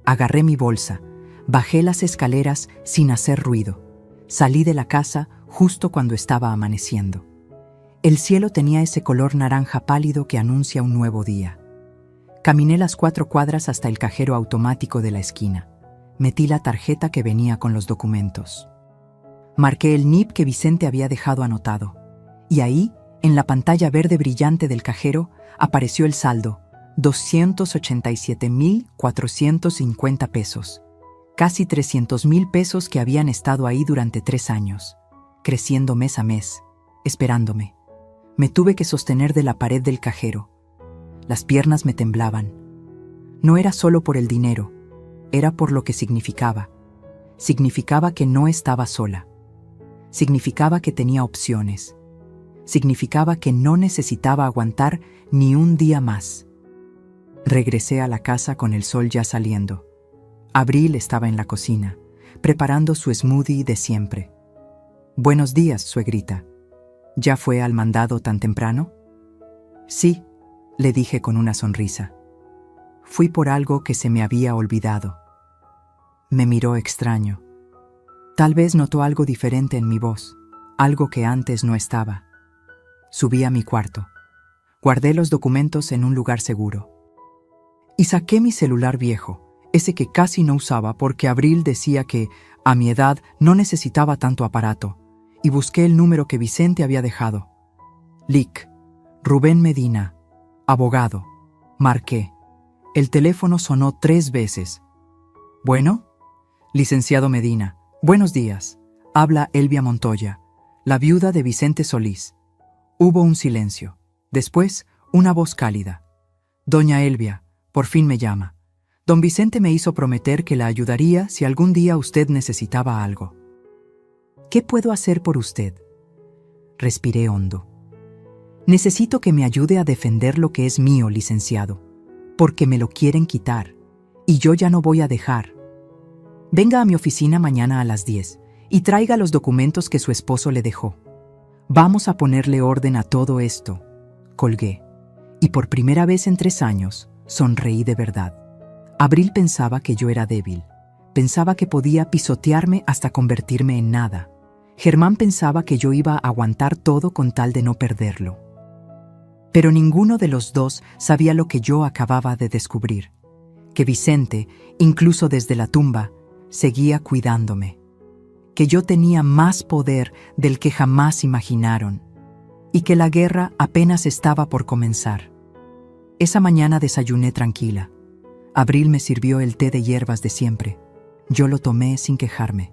Agarré mi bolsa. Bajé las escaleras sin hacer ruido. Salí de la casa justo cuando estaba amaneciendo. El cielo tenía ese color naranja pálido que anuncia un nuevo día. Caminé las 4 cuadras hasta el cajero automático de la esquina. Metí la tarjeta que venía con los documentos. Marqué el NIP que Vicente había dejado anotado. Y ahí, en la pantalla verde brillante del cajero, apareció el saldo, 287,450 pesos. Casi 300,000 pesos que habían estado ahí durante 3 años, creciendo mes a mes, esperándome. Me tuve que sostener de la pared del cajero. Las piernas me temblaban. No era solo por el dinero, era por lo que significaba. Significaba que no estaba sola. Significaba que tenía opciones. Significaba que no necesitaba aguantar ni un día más. Regresé a la casa con el sol ya saliendo. Abril estaba en la cocina, preparando su smoothie de siempre. «Buenos días, suegrita. ¿Ya fue al mandado tan temprano?» «Sí», le dije con una sonrisa. «Fui por algo que se me había olvidado». Me miró extraño. Tal vez notó algo diferente en mi voz, algo que antes no estaba. Subí a mi cuarto. Guardé los documentos en un lugar seguro. Y saqué mi celular viejo, ese que casi no usaba porque Abril decía que, a mi edad, no necesitaba tanto aparato, y busqué el número que Vicente había dejado. Lic, Rubén Medina, abogado. Marqué. El teléfono sonó 3 veces. «¿Bueno?» «Licenciado Medina, buenos días. Habla Elvia Montoya, la viuda de Vicente Solís». Hubo un silencio. Después, una voz cálida. «Doña Elvia, por fin me llama. Don Vicente me hizo prometer que la ayudaría si algún día usted necesitaba algo». «¿Qué puedo hacer por usted?» Respiré hondo. «Necesito que me ayude a defender lo que es mío, licenciado, porque me lo quieren quitar, y yo ya no voy a dejar. Venga a mi oficina mañana a las 10 y traiga los documentos que su esposo le dejó. Vamos a ponerle orden a todo esto». Colgué, y por primera vez en 3 años, sonreí de verdad. Abril pensaba que yo era débil. Pensaba que podía pisotearme hasta convertirme en nada. Germán pensaba que yo iba a aguantar todo con tal de no perderlo. Pero ninguno de los dos sabía lo que yo acababa de descubrir. Que Vicente, incluso desde la tumba, seguía cuidándome. Que yo tenía más poder del que jamás imaginaron. Y que la guerra apenas estaba por comenzar. Esa mañana desayuné tranquila. Abril me sirvió el té de hierbas de siempre. Yo lo tomé sin quejarme.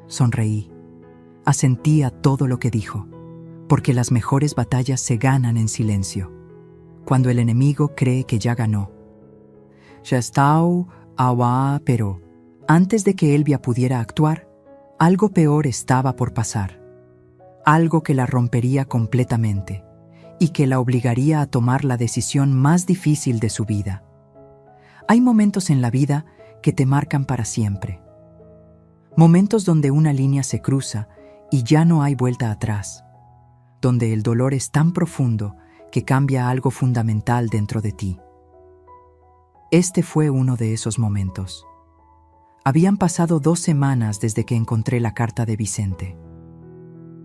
Sonreí. Asentí a todo lo que dijo, porque las mejores batallas se ganan en silencio, cuando el enemigo cree que ya ganó. Ya está, pero antes de que Elvia pudiera actuar, algo peor estaba por pasar. Algo que la rompería completamente y que la obligaría a tomar la decisión más difícil de su vida. Hay momentos en la vida que te marcan para siempre. Momentos donde una línea se cruza y ya no hay vuelta atrás. Donde el dolor es tan profundo que cambia algo fundamental dentro de ti. Este fue uno de esos momentos. Habían pasado 2 semanas desde que encontré la carta de Vicente.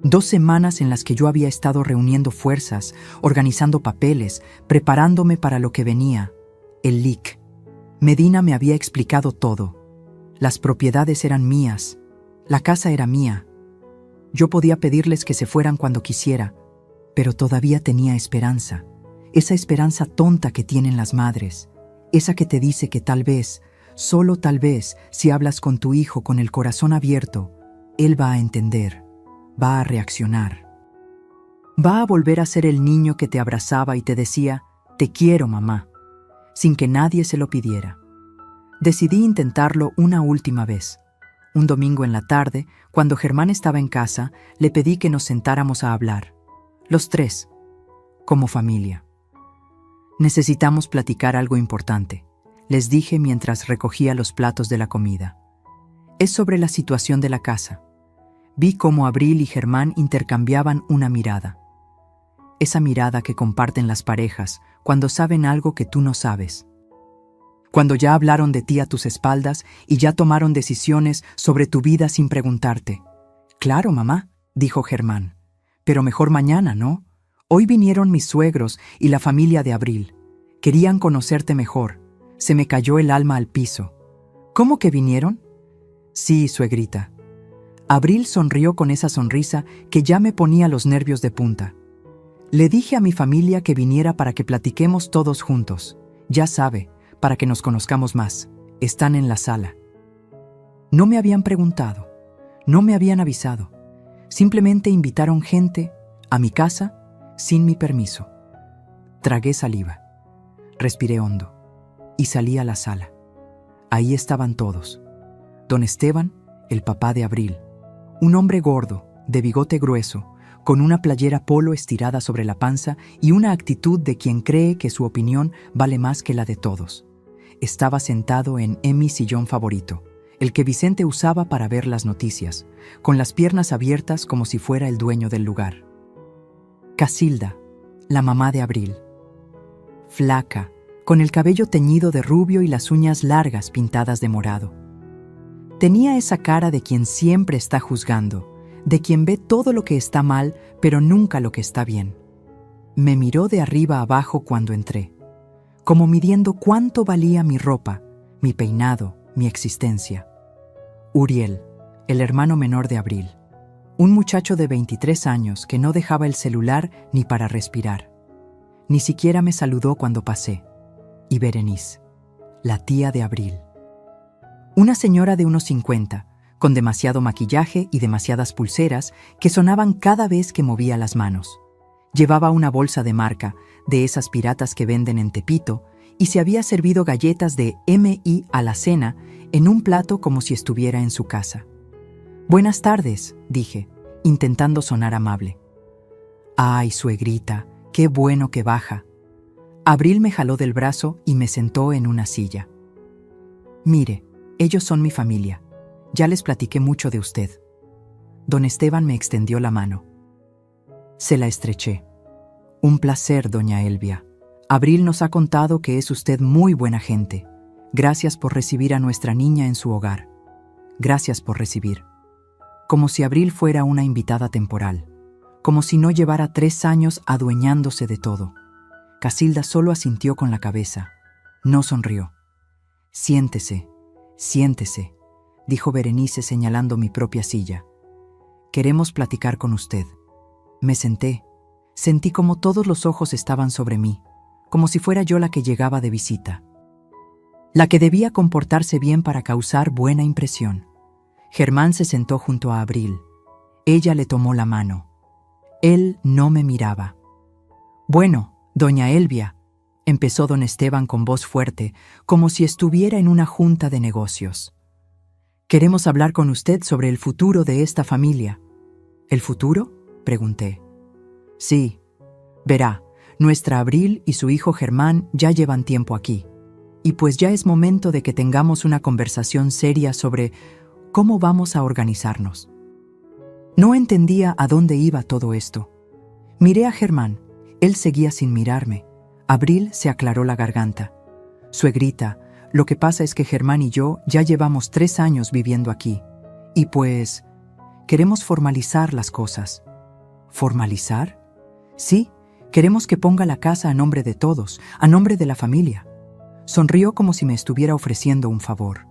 2 semanas en las que yo había estado reuniendo fuerzas, organizando papeles, preparándome para lo que venía, el LIC. Medina me había explicado todo. Las propiedades eran mías, la casa era mía. Yo podía pedirles que se fueran cuando quisiera, pero todavía tenía esperanza. Esa esperanza tonta que tienen las madres, esa que te dice que tal vez, solo tal vez, si hablas con tu hijo con el corazón abierto, él va a entender, va a reaccionar. Va a volver a ser el niño que te abrazaba y te decía, «Te quiero, mamá», sin que nadie se lo pidiera. Decidí intentarlo una última vez. Un domingo en la tarde, cuando Germán estaba en casa, le pedí que nos sentáramos a hablar. Los 3, como familia. Necesitamos platicar algo importante, les dije mientras recogía los platos de la comida. Es sobre la situación de la casa. Vi cómo Abril y Germán intercambiaban una mirada. Esa mirada que comparten las parejas cuando saben algo que tú no sabes. Cuando ya hablaron de ti a tus espaldas y ya tomaron decisiones sobre tu vida sin preguntarte. «Claro, mamá», dijo Germán, «pero mejor mañana, ¿no? Hoy vinieron mis suegros y la familia de Abril. Querían conocerte mejor. Se me cayó el alma al piso». «¿Cómo que vinieron?» «Sí, suegrita». Abril sonrió con esa sonrisa que ya me ponía los nervios de punta. Le dije a mi familia que viniera para que platiquemos todos juntos. Ya sabe, para que nos conozcamos más. Están en la sala. No me habían preguntado, no me habían avisado. Simplemente invitaron gente a mi casa sin mi permiso. Tragué saliva, respiré hondo y salí a la sala. Ahí estaban todos. Don Esteban, el papá de Abril, un hombre gordo, de bigote grueso, con una playera polo estirada sobre la panza y una actitud de quien cree que su opinión vale más que la de todos. Estaba sentado en mi sillón favorito, el que Vicente usaba para ver las noticias, con las piernas abiertas como si fuera el dueño del lugar. Casilda, la mamá de Abril. Flaca, con el cabello teñido de rubio y las uñas largas pintadas de morado. Tenía esa cara de quien siempre está juzgando, de quien ve todo lo que está mal, pero nunca lo que está bien. Me miró de arriba a abajo cuando entré, como midiendo cuánto valía mi ropa, mi peinado, mi existencia. Uriel, el hermano menor de Abril, un muchacho de 23 años que no dejaba el celular ni para respirar. Ni siquiera me saludó cuando pasé. Y Berenice, la tía de Abril. Una señora de unos 50, con demasiado maquillaje y demasiadas pulseras que sonaban cada vez que movía las manos. Llevaba una bolsa de marca, de esas piratas que venden en Tepito, y se había servido galletas de M.I. a la cena en un plato como si estuviera en su casa. «Buenas tardes», dije, intentando sonar amable. «Ay, suegrita, qué bueno que baja». Abril me jaló del brazo y me sentó en una silla. «Mire, ellos son mi familia. Ya les platiqué mucho de usted». Don Esteban me extendió la mano. Se la estreché. «Un placer, doña Elvia. Abril nos ha contado que es usted muy buena gente. Gracias por recibir a nuestra niña en su hogar. Gracias por recibir». Como si Abril fuera una invitada temporal. Como si no llevara 3 años adueñándose de todo. Casilda solo asintió con la cabeza. No sonrió. «Siéntese, siéntese», dijo Berenice señalando mi propia silla. «Queremos platicar con usted». Me senté. Sentí como todos los ojos estaban sobre mí, como si fuera yo la que llegaba de visita. La que debía comportarse bien para causar buena impresión. Germán se sentó junto a Abril. Ella le tomó la mano. Él no me miraba. «Bueno, doña Elvia», empezó don Esteban con voz fuerte, como si estuviera en una junta de negocios. «Queremos hablar con usted sobre el futuro de esta familia». «¿El futuro?», pregunté. «Sí. Verá, nuestra Abril y su hijo Germán ya llevan tiempo aquí. Y pues ya es momento de que tengamos una conversación seria sobre cómo vamos a organizarnos». No entendía a dónde iba todo esto. Miré a Germán. Él seguía sin mirarme. Abril se aclaró la garganta. «Suegrita, lo que pasa es que Germán y yo ya llevamos 3 años viviendo aquí. Y pues, queremos formalizar las cosas. ¿Formalizar? Sí, queremos que ponga la casa a nombre de todos, a nombre de la familia. Sonrió como si me estuviera ofreciendo un favor.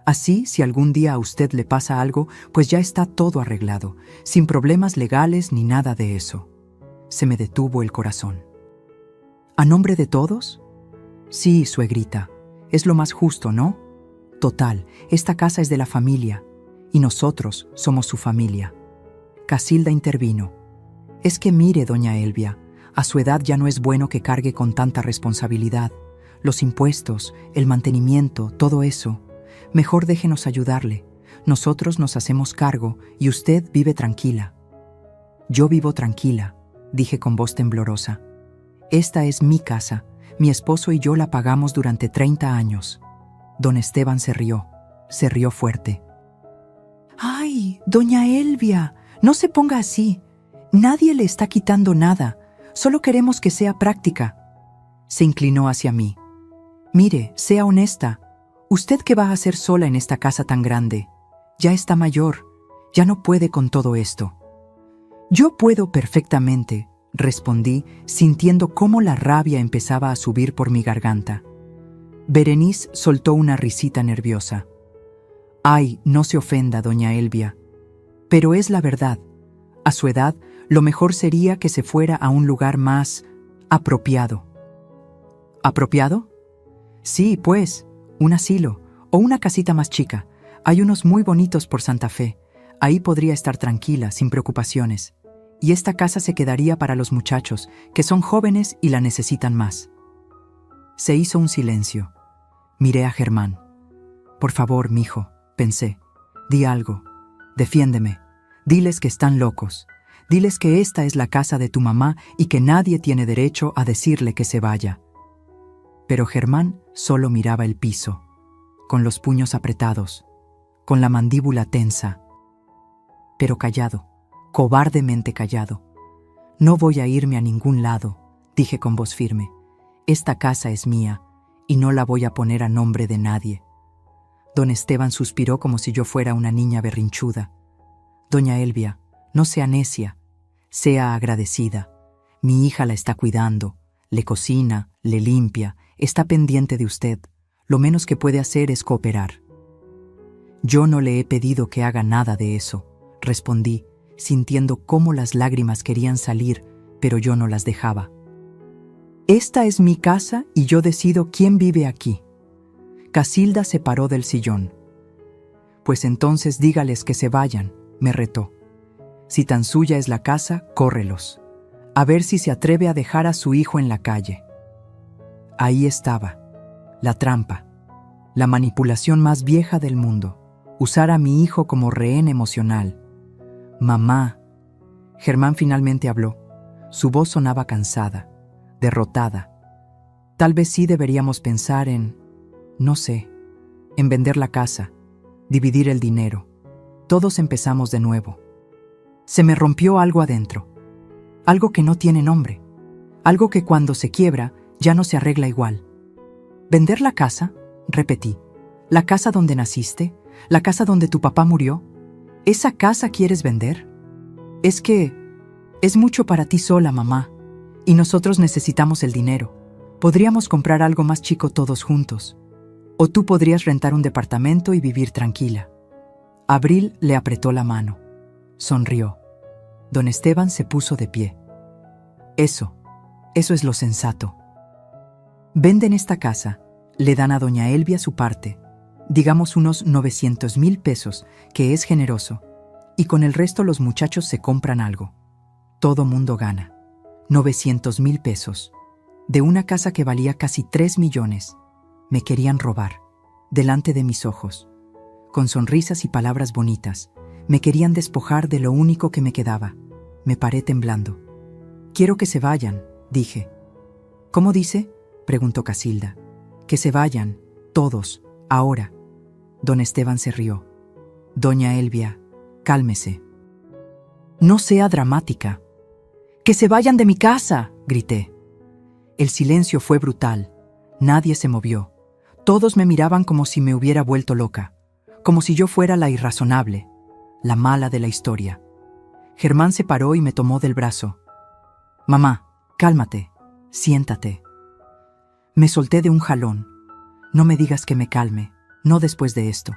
Así, si algún día a usted le pasa algo, pues ya está todo arreglado, sin problemas legales ni nada de eso. Se me detuvo el corazón. ¿A nombre de todos? Sí, suegrita. Es lo más justo, ¿no? Total, esta casa es de la familia, y nosotros somos su familia. Casilda intervino. Es que mire, doña Elvia, a su edad ya no es bueno que cargue con tanta responsabilidad. Los impuestos, el mantenimiento, todo eso. Mejor déjenos ayudarle. Nosotros nos hacemos cargo y usted vive tranquila. Yo vivo tranquila, dije con voz temblorosa. Esta es mi casa. Mi esposo y yo la pagamos durante 30 años. Don Esteban se rió fuerte. ¡Ay, doña Elvia! No se ponga así. Nadie le está quitando nada. Solo queremos que sea práctica. Se inclinó hacia mí. Mire, sea honesta. ¿Usted qué va a hacer sola en esta casa tan grande? Ya está mayor. Ya no puede con todo esto. Yo puedo perfectamente, respondí, sintiendo cómo la rabia empezaba a subir por mi garganta. Berenice soltó una risita nerviosa. Ay, no se ofenda, doña Elvia. Pero es la verdad. A su edad, lo mejor sería que se fuera a un lugar más apropiado. ¿Apropiado? Sí, pues, un asilo o una casita más chica. Hay unos muy bonitos por Santa Fe. Ahí podría estar tranquila, sin preocupaciones. Y esta casa se quedaría para los muchachos, que son jóvenes y la necesitan más. Se hizo un silencio. Miré a Germán. Por favor, mijo, pensé. Di algo. Defiéndeme. Diles que están locos. Diles que esta es la casa de tu mamá y que nadie tiene derecho a decirle que se vaya. Pero Germán solo miraba el piso, con los puños apretados, con la mandíbula tensa. Pero callado, cobardemente callado. No voy a irme a ningún lado, dije con voz firme. Esta casa es mía y no la voy a poner a nombre de nadie. Don Esteban suspiró como si yo fuera una niña berrinchuda. Doña Elvia, no sea necia, sea agradecida. Mi hija la está cuidando, le cocina, le limpia, está pendiente de usted. Lo menos que puede hacer es cooperar. Yo no le he pedido que haga nada de eso, respondí, sintiendo cómo las lágrimas querían salir, pero yo no las dejaba. Esta es mi casa y yo decido quién vive aquí. Casilda se paró del sillón. Pues entonces dígales que se vayan, me retó. Si tan suya es la casa, córrelos. A ver si se atreve a dejar a su hijo en la calle. Ahí estaba, la trampa, la manipulación más vieja del mundo, usar a mi hijo como rehén emocional. Mamá. Germán finalmente habló. Su voz sonaba cansada, derrotada. Tal vez sí deberíamos pensar en, no sé, en vender la casa, dividir el dinero. Todos empezamos de nuevo. Se me rompió algo adentro, algo que no tiene nombre, algo que cuando se quiebra ya no se arregla igual. ¿Vender la casa? Repetí. ¿La casa donde naciste? ¿La casa donde tu papá murió? ¿Esa casa quieres vender? Es que es mucho para ti sola, mamá, y nosotros necesitamos el dinero. Podríamos comprar algo más chico todos juntos. O tú podrías rentar un departamento y vivir tranquila. Abril le apretó la mano. Sonrió. Don Esteban se puso de pie. Eso es lo sensato. Venden esta casa, le dan a doña Elvia su parte, digamos unos 900,000 pesos, que es generoso, y con el resto los muchachos se compran algo. Todo mundo gana. 900,000 pesos. De una casa que valía casi 3 millones. Me querían robar, delante de mis ojos. Con sonrisas y palabras bonitas, me querían despojar de lo único que me quedaba. Me paré temblando. Quiero que se vayan, dije. ¿Cómo dice? Preguntó Casilda. Que se vayan, todos, ahora. Don Esteban se rió. Doña Elvia, cálmese. No sea dramática. ¡Que se vayan de mi casa!, grité. El silencio fue brutal. Nadie se movió. Todos me miraban como si me hubiera vuelto loca, como si yo fuera la irrazonable, la mala de la historia. Germán se paró y me tomó del brazo. «Mamá, cálmate, siéntate». Me solté de un jalón. «No me digas que me calme, no después de esto».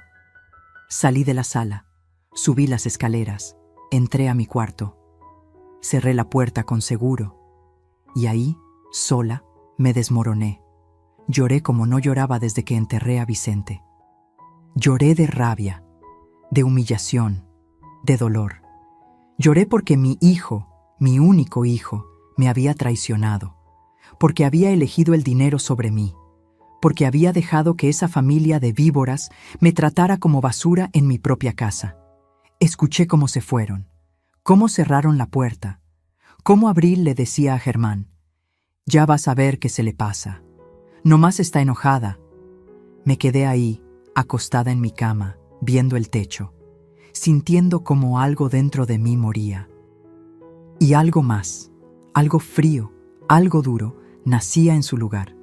Salí de la sala, subí las escaleras, entré a mi cuarto. Cerré la puerta con seguro. Y ahí, sola, me desmoroné. Lloré como no lloraba desde que enterré a Vicente. Lloré de rabia, de humillación, de dolor. Lloré porque mi hijo, mi único hijo, me había traicionado, porque había elegido el dinero sobre mí, porque había dejado que esa familia de víboras me tratara como basura en mi propia casa. Escuché cómo se fueron, cómo cerraron la puerta, cómo Abril le decía a Germán: «Ya vas a ver qué se le pasa. Nomás está enojada». Me quedé ahí, acostada en mi cama, viendo el techo, sintiendo como algo dentro de mí moría. Y algo más, algo frío, algo duro, nacía en su lugar.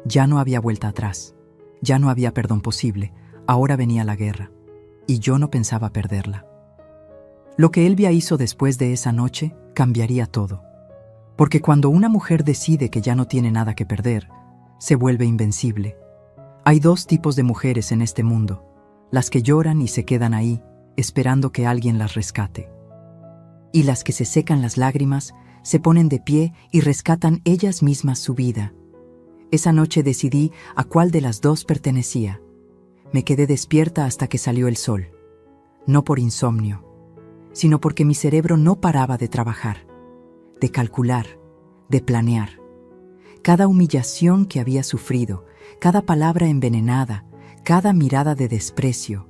Ya no había vuelta atrás, ya no había perdón posible, ahora venía la guerra, y yo no pensaba perderla. Lo que Elvia hizo después de esa noche cambiaría todo, porque cuando una mujer decide que ya no tiene nada que perder, se vuelve invencible. Hay dos tipos de mujeres en este mundo: las que lloran y se quedan ahí, esperando que alguien las rescate, y las que se secan las lágrimas, se ponen de pie y rescatan ellas mismas su vida. Esa noche decidí a cuál de las dos pertenecía. Me quedé despierta hasta que salió el sol, no por insomnio, sino porque mi cerebro no paraba de trabajar, de calcular, de planear. Cada humillación que había sufrido, cada palabra envenenada, cada mirada de desprecio,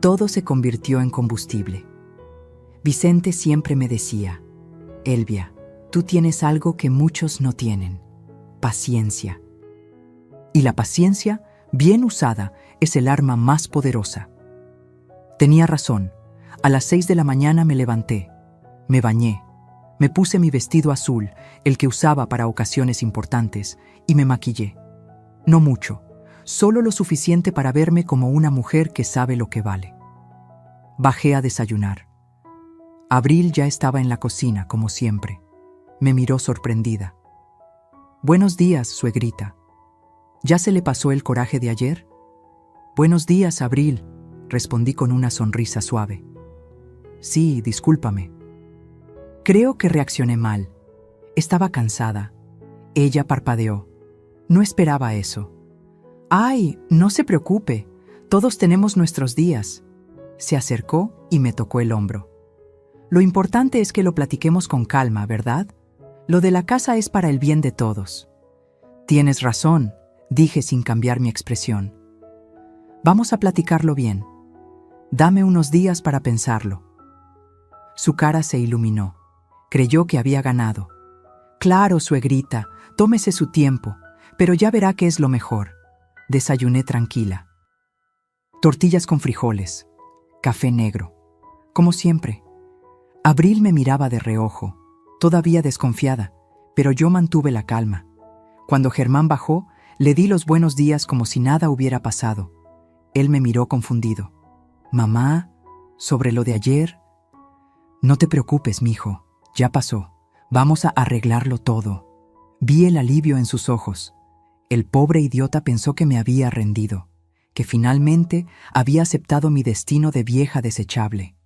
todo se convirtió en combustible. Vicente siempre me decía: «Elvia, tú tienes algo que muchos no tienen: paciencia». Y la paciencia, bien usada, es el arma más poderosa. Tenía razón. A las 6 de la mañana me levanté, me bañé, me puse mi vestido azul, el que usaba para ocasiones importantes, y me maquillé. No mucho, solo lo suficiente para verme como una mujer que sabe lo que vale. Bajé a desayunar. Abril ya estaba en la cocina, como siempre. Me miró sorprendida. «Buenos días, suegrita. ¿Ya se le pasó el coraje de ayer?» «Buenos días, Abril», respondí con una sonrisa suave. «Sí, discúlpame». Creo que reaccioné mal. Estaba cansada. Ella parpadeó. No esperaba eso. «Ay, no se preocupe. Todos tenemos nuestros días». Se acercó y me tocó el hombro. «Lo importante es que lo platiquemos con calma, ¿verdad? Lo de la casa es para el bien de todos». «Tienes razón», dije sin cambiar mi expresión. «Vamos a platicarlo bien. Dame unos días para pensarlo». Su cara se iluminó. Creyó que había ganado. «Claro, suegrita, tómese su tiempo, pero ya verá que es lo mejor». Desayuné tranquila. Tortillas con frijoles, café negro, como siempre. Abril me miraba de reojo, todavía desconfiada, pero yo mantuve la calma. Cuando Germán bajó, le di los buenos días como si nada hubiera pasado. Él me miró confundido. «Mamá, ¿sobre lo de ayer?» «No te preocupes, mijo, ya pasó. Vamos a arreglarlo todo». Vi el alivio en sus ojos. El pobre idiota pensó que me había rendido, que finalmente había aceptado mi destino de vieja desechable.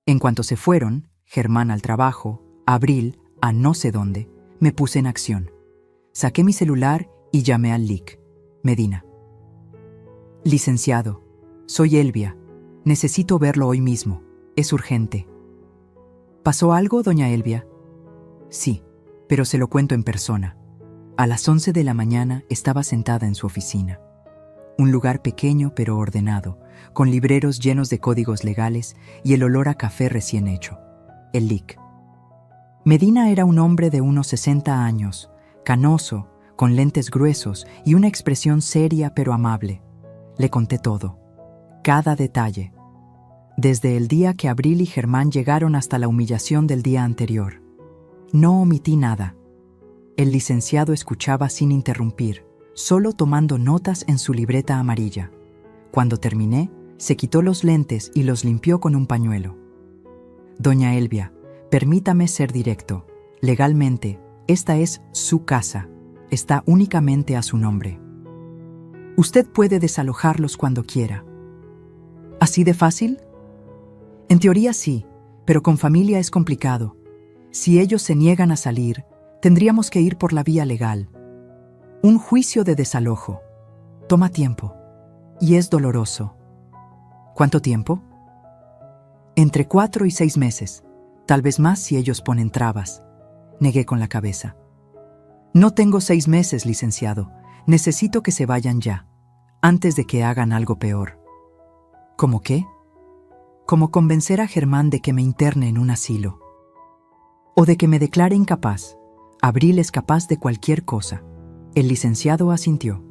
En cuanto se fueron, Germán al trabajo, Abril a no sé dónde, me puse en acción. Saqué mi celular y llamé al LIC. Medina. «Licenciado, soy Elvia. Necesito verlo hoy mismo. Es urgente». «¿Pasó algo, doña Elvia?» «Sí, pero se lo cuento en persona». A las 11 de la mañana estaba sentada en su oficina. Un lugar pequeño pero ordenado, con libreros llenos de códigos legales y el olor a café recién hecho. El LIC. Medina era un hombre de unos 60 años, canoso, con lentes gruesos y una expresión seria pero amable. Le conté todo, cada detalle, desde el día que Abril y Germán llegaron hasta la humillación del día anterior. No omití nada. El licenciado escuchaba sin interrumpir, solo tomando notas en su libreta amarilla. Cuando terminé, se quitó los lentes y los limpió con un pañuelo. Doña Elvia, permítame ser directo. Legalmente, esta es su casa. Está únicamente a su nombre. Usted puede desalojarlos cuando quiera. ¿Así de fácil? En teoría sí, pero con familia es complicado. Si ellos se niegan a salir, tendríamos que ir por la vía legal. Un juicio de desalojo toma tiempo y es doloroso. ¿Cuánto tiempo? Entre 4 y 6 meses, tal vez más si ellos ponen trabas. Negué con la cabeza. No tengo 6 meses, licenciado. Necesito que se vayan ya, antes de que hagan algo peor. ¿Cómo qué? Como convencer a Germán de que me interne en un asilo. O de que me declare incapaz. Abril es capaz de cualquier cosa. El licenciado asintió.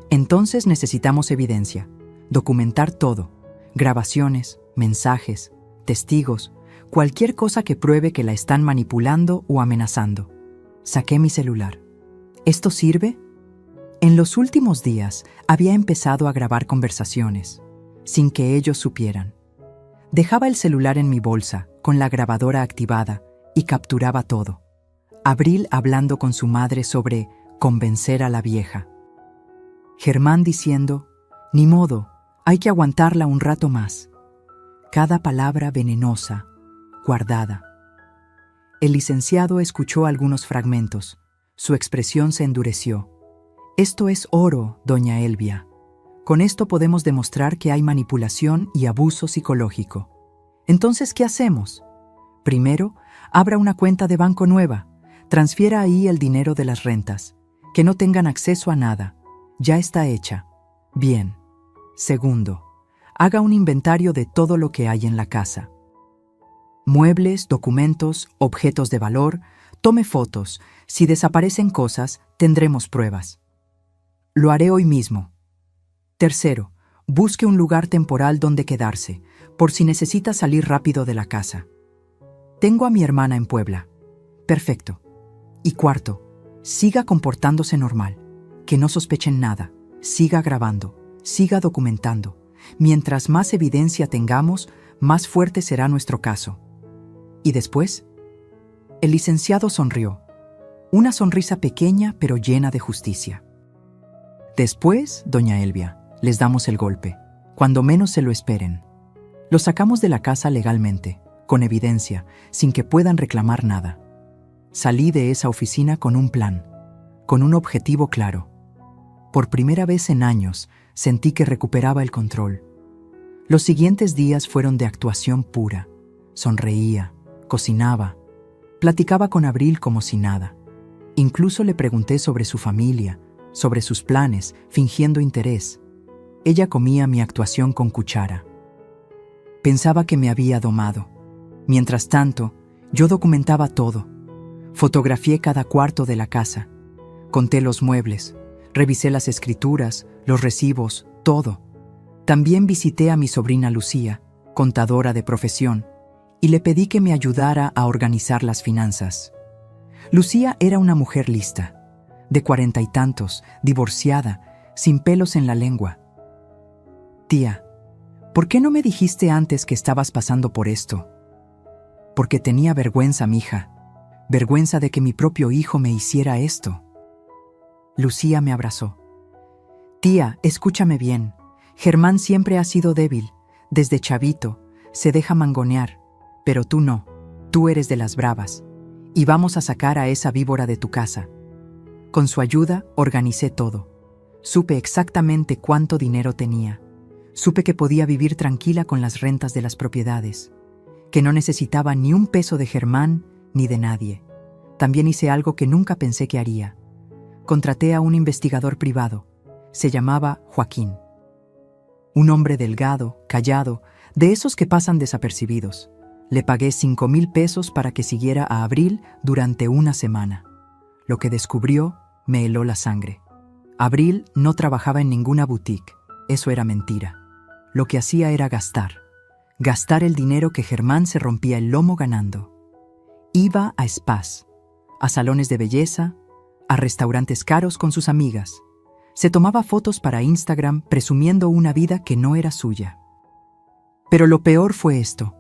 Entonces necesitamos evidencia. Documentar todo. Grabaciones, mensajes, testigos, cualquier cosa que pruebe que la están manipulando o amenazando. Saqué mi celular. ¿Esto sirve? En los últimos días había empezado a grabar conversaciones, sin que ellos supieran. Dejaba el celular en mi bolsa, con la grabadora activada, y capturaba todo. Abril hablando con su madre sobre convencer a la vieja. Germán diciendo, ni modo, hay que aguantarla un rato más. Cada palabra venenosa, guardada. El licenciado escuchó algunos fragmentos. Su expresión se endureció. Esto es oro, doña Elvia. Con esto podemos demostrar que hay manipulación y abuso psicológico. Entonces, ¿qué hacemos? Primero, abra una cuenta de banco nueva. Transfiera ahí el dinero de las rentas. Que no tengan acceso a nada. Ya está hecha. Bien. Segundo, haga un inventario de todo lo que hay en la casa. Muebles, documentos, objetos de valor, tome fotos. Si desaparecen cosas, tendremos pruebas. Lo haré hoy mismo. Tercero, busque un lugar temporal donde quedarse, por si necesita salir rápido de la casa. Tengo a mi hermana en Puebla. Perfecto. Y cuarto, siga comportándose normal, que no sospechen nada, siga grabando, siga documentando. Mientras más evidencia tengamos, más fuerte será nuestro caso. ¿Y después? El licenciado sonrió. Una sonrisa pequeña pero llena de justicia. Después, doña Elvia, les damos el golpe, cuando menos se lo esperen. Los sacamos de la casa legalmente, con evidencia, sin que puedan reclamar nada. Salí de esa oficina con un plan, con un objetivo claro. Por primera vez en años, sentí que recuperaba el control. Los siguientes días fueron de actuación pura. Sonreía, cocinaba, platicaba con Abril como si nada. Incluso le pregunté sobre su familia, sobre sus planes, fingiendo interés. Ella comía mi actuación con cuchara. Pensaba que me había domado. Mientras tanto, yo documentaba todo. Fotografié cada cuarto de la casa. Conté los muebles. Revisé las escrituras, los recibos, todo. También visité a mi sobrina Lucía, contadora de profesión, y le pedí que me ayudara a organizar las finanzas. Lucía era una mujer lista, de 40 y tantos, divorciada, sin pelos en la lengua. Tía, ¿por qué no me dijiste antes que estabas pasando por esto? Porque tenía vergüenza, mija. Vergüenza de que mi propio hijo me hiciera esto. Lucía me abrazó. Tía, escúchame bien. Germán siempre ha sido débil. Desde chavito, se deja mangonear. Pero tú no. Tú eres de las bravas. Y vamos a sacar a esa víbora de tu casa. Con su ayuda, organicé todo. Supe exactamente cuánto dinero tenía. Supe que podía vivir tranquila con las rentas de las propiedades. Que no necesitaba ni un peso de Germán ni de nadie. También hice algo que nunca pensé que haría. Contraté a un investigador privado. Se llamaba Joaquín. Un hombre delgado, callado, de esos que pasan desapercibidos. Le pagué 5,000 pesos para que siguiera a Abril durante una semana. Lo que descubrió me heló la sangre. Abril no trabajaba en ninguna boutique. Eso era mentira. Lo que hacía era gastar. Gastar el dinero que Germán se rompía el lomo ganando. Iba a spas, a salones de belleza, a restaurantes caros con sus amigas. Se tomaba fotos para Instagram presumiendo una vida que no era suya. Pero lo peor fue esto.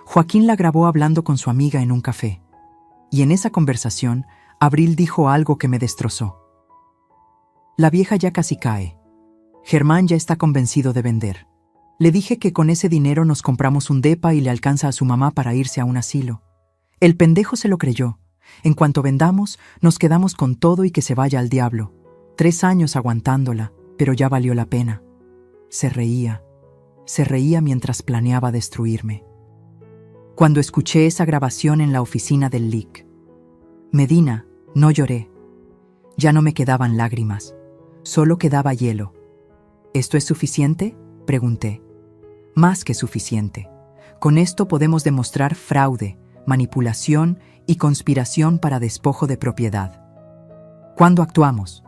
Joaquín la grabó hablando con su amiga en un café. Y en esa conversación, Abril dijo algo que me destrozó. La vieja ya casi cae. Germán ya está convencido de vender. Le dije que con ese dinero nos compramos un depa y le alcanza a su mamá para irse a un asilo. El pendejo se lo creyó. En cuanto vendamos, nos quedamos con todo y que se vaya al diablo. 3 años aguantándola, pero ya valió la pena. Se reía mientras planeaba destruirme. Cuando escuché esa grabación en la oficina del LIC, Medina, no lloré. Ya no me quedaban lágrimas, solo quedaba hielo. ¿Esto es suficiente?, pregunté. Más que suficiente. Con esto podemos demostrar fraude, manipulación y conspiración para despojo de propiedad. ¿Cuándo actuamos?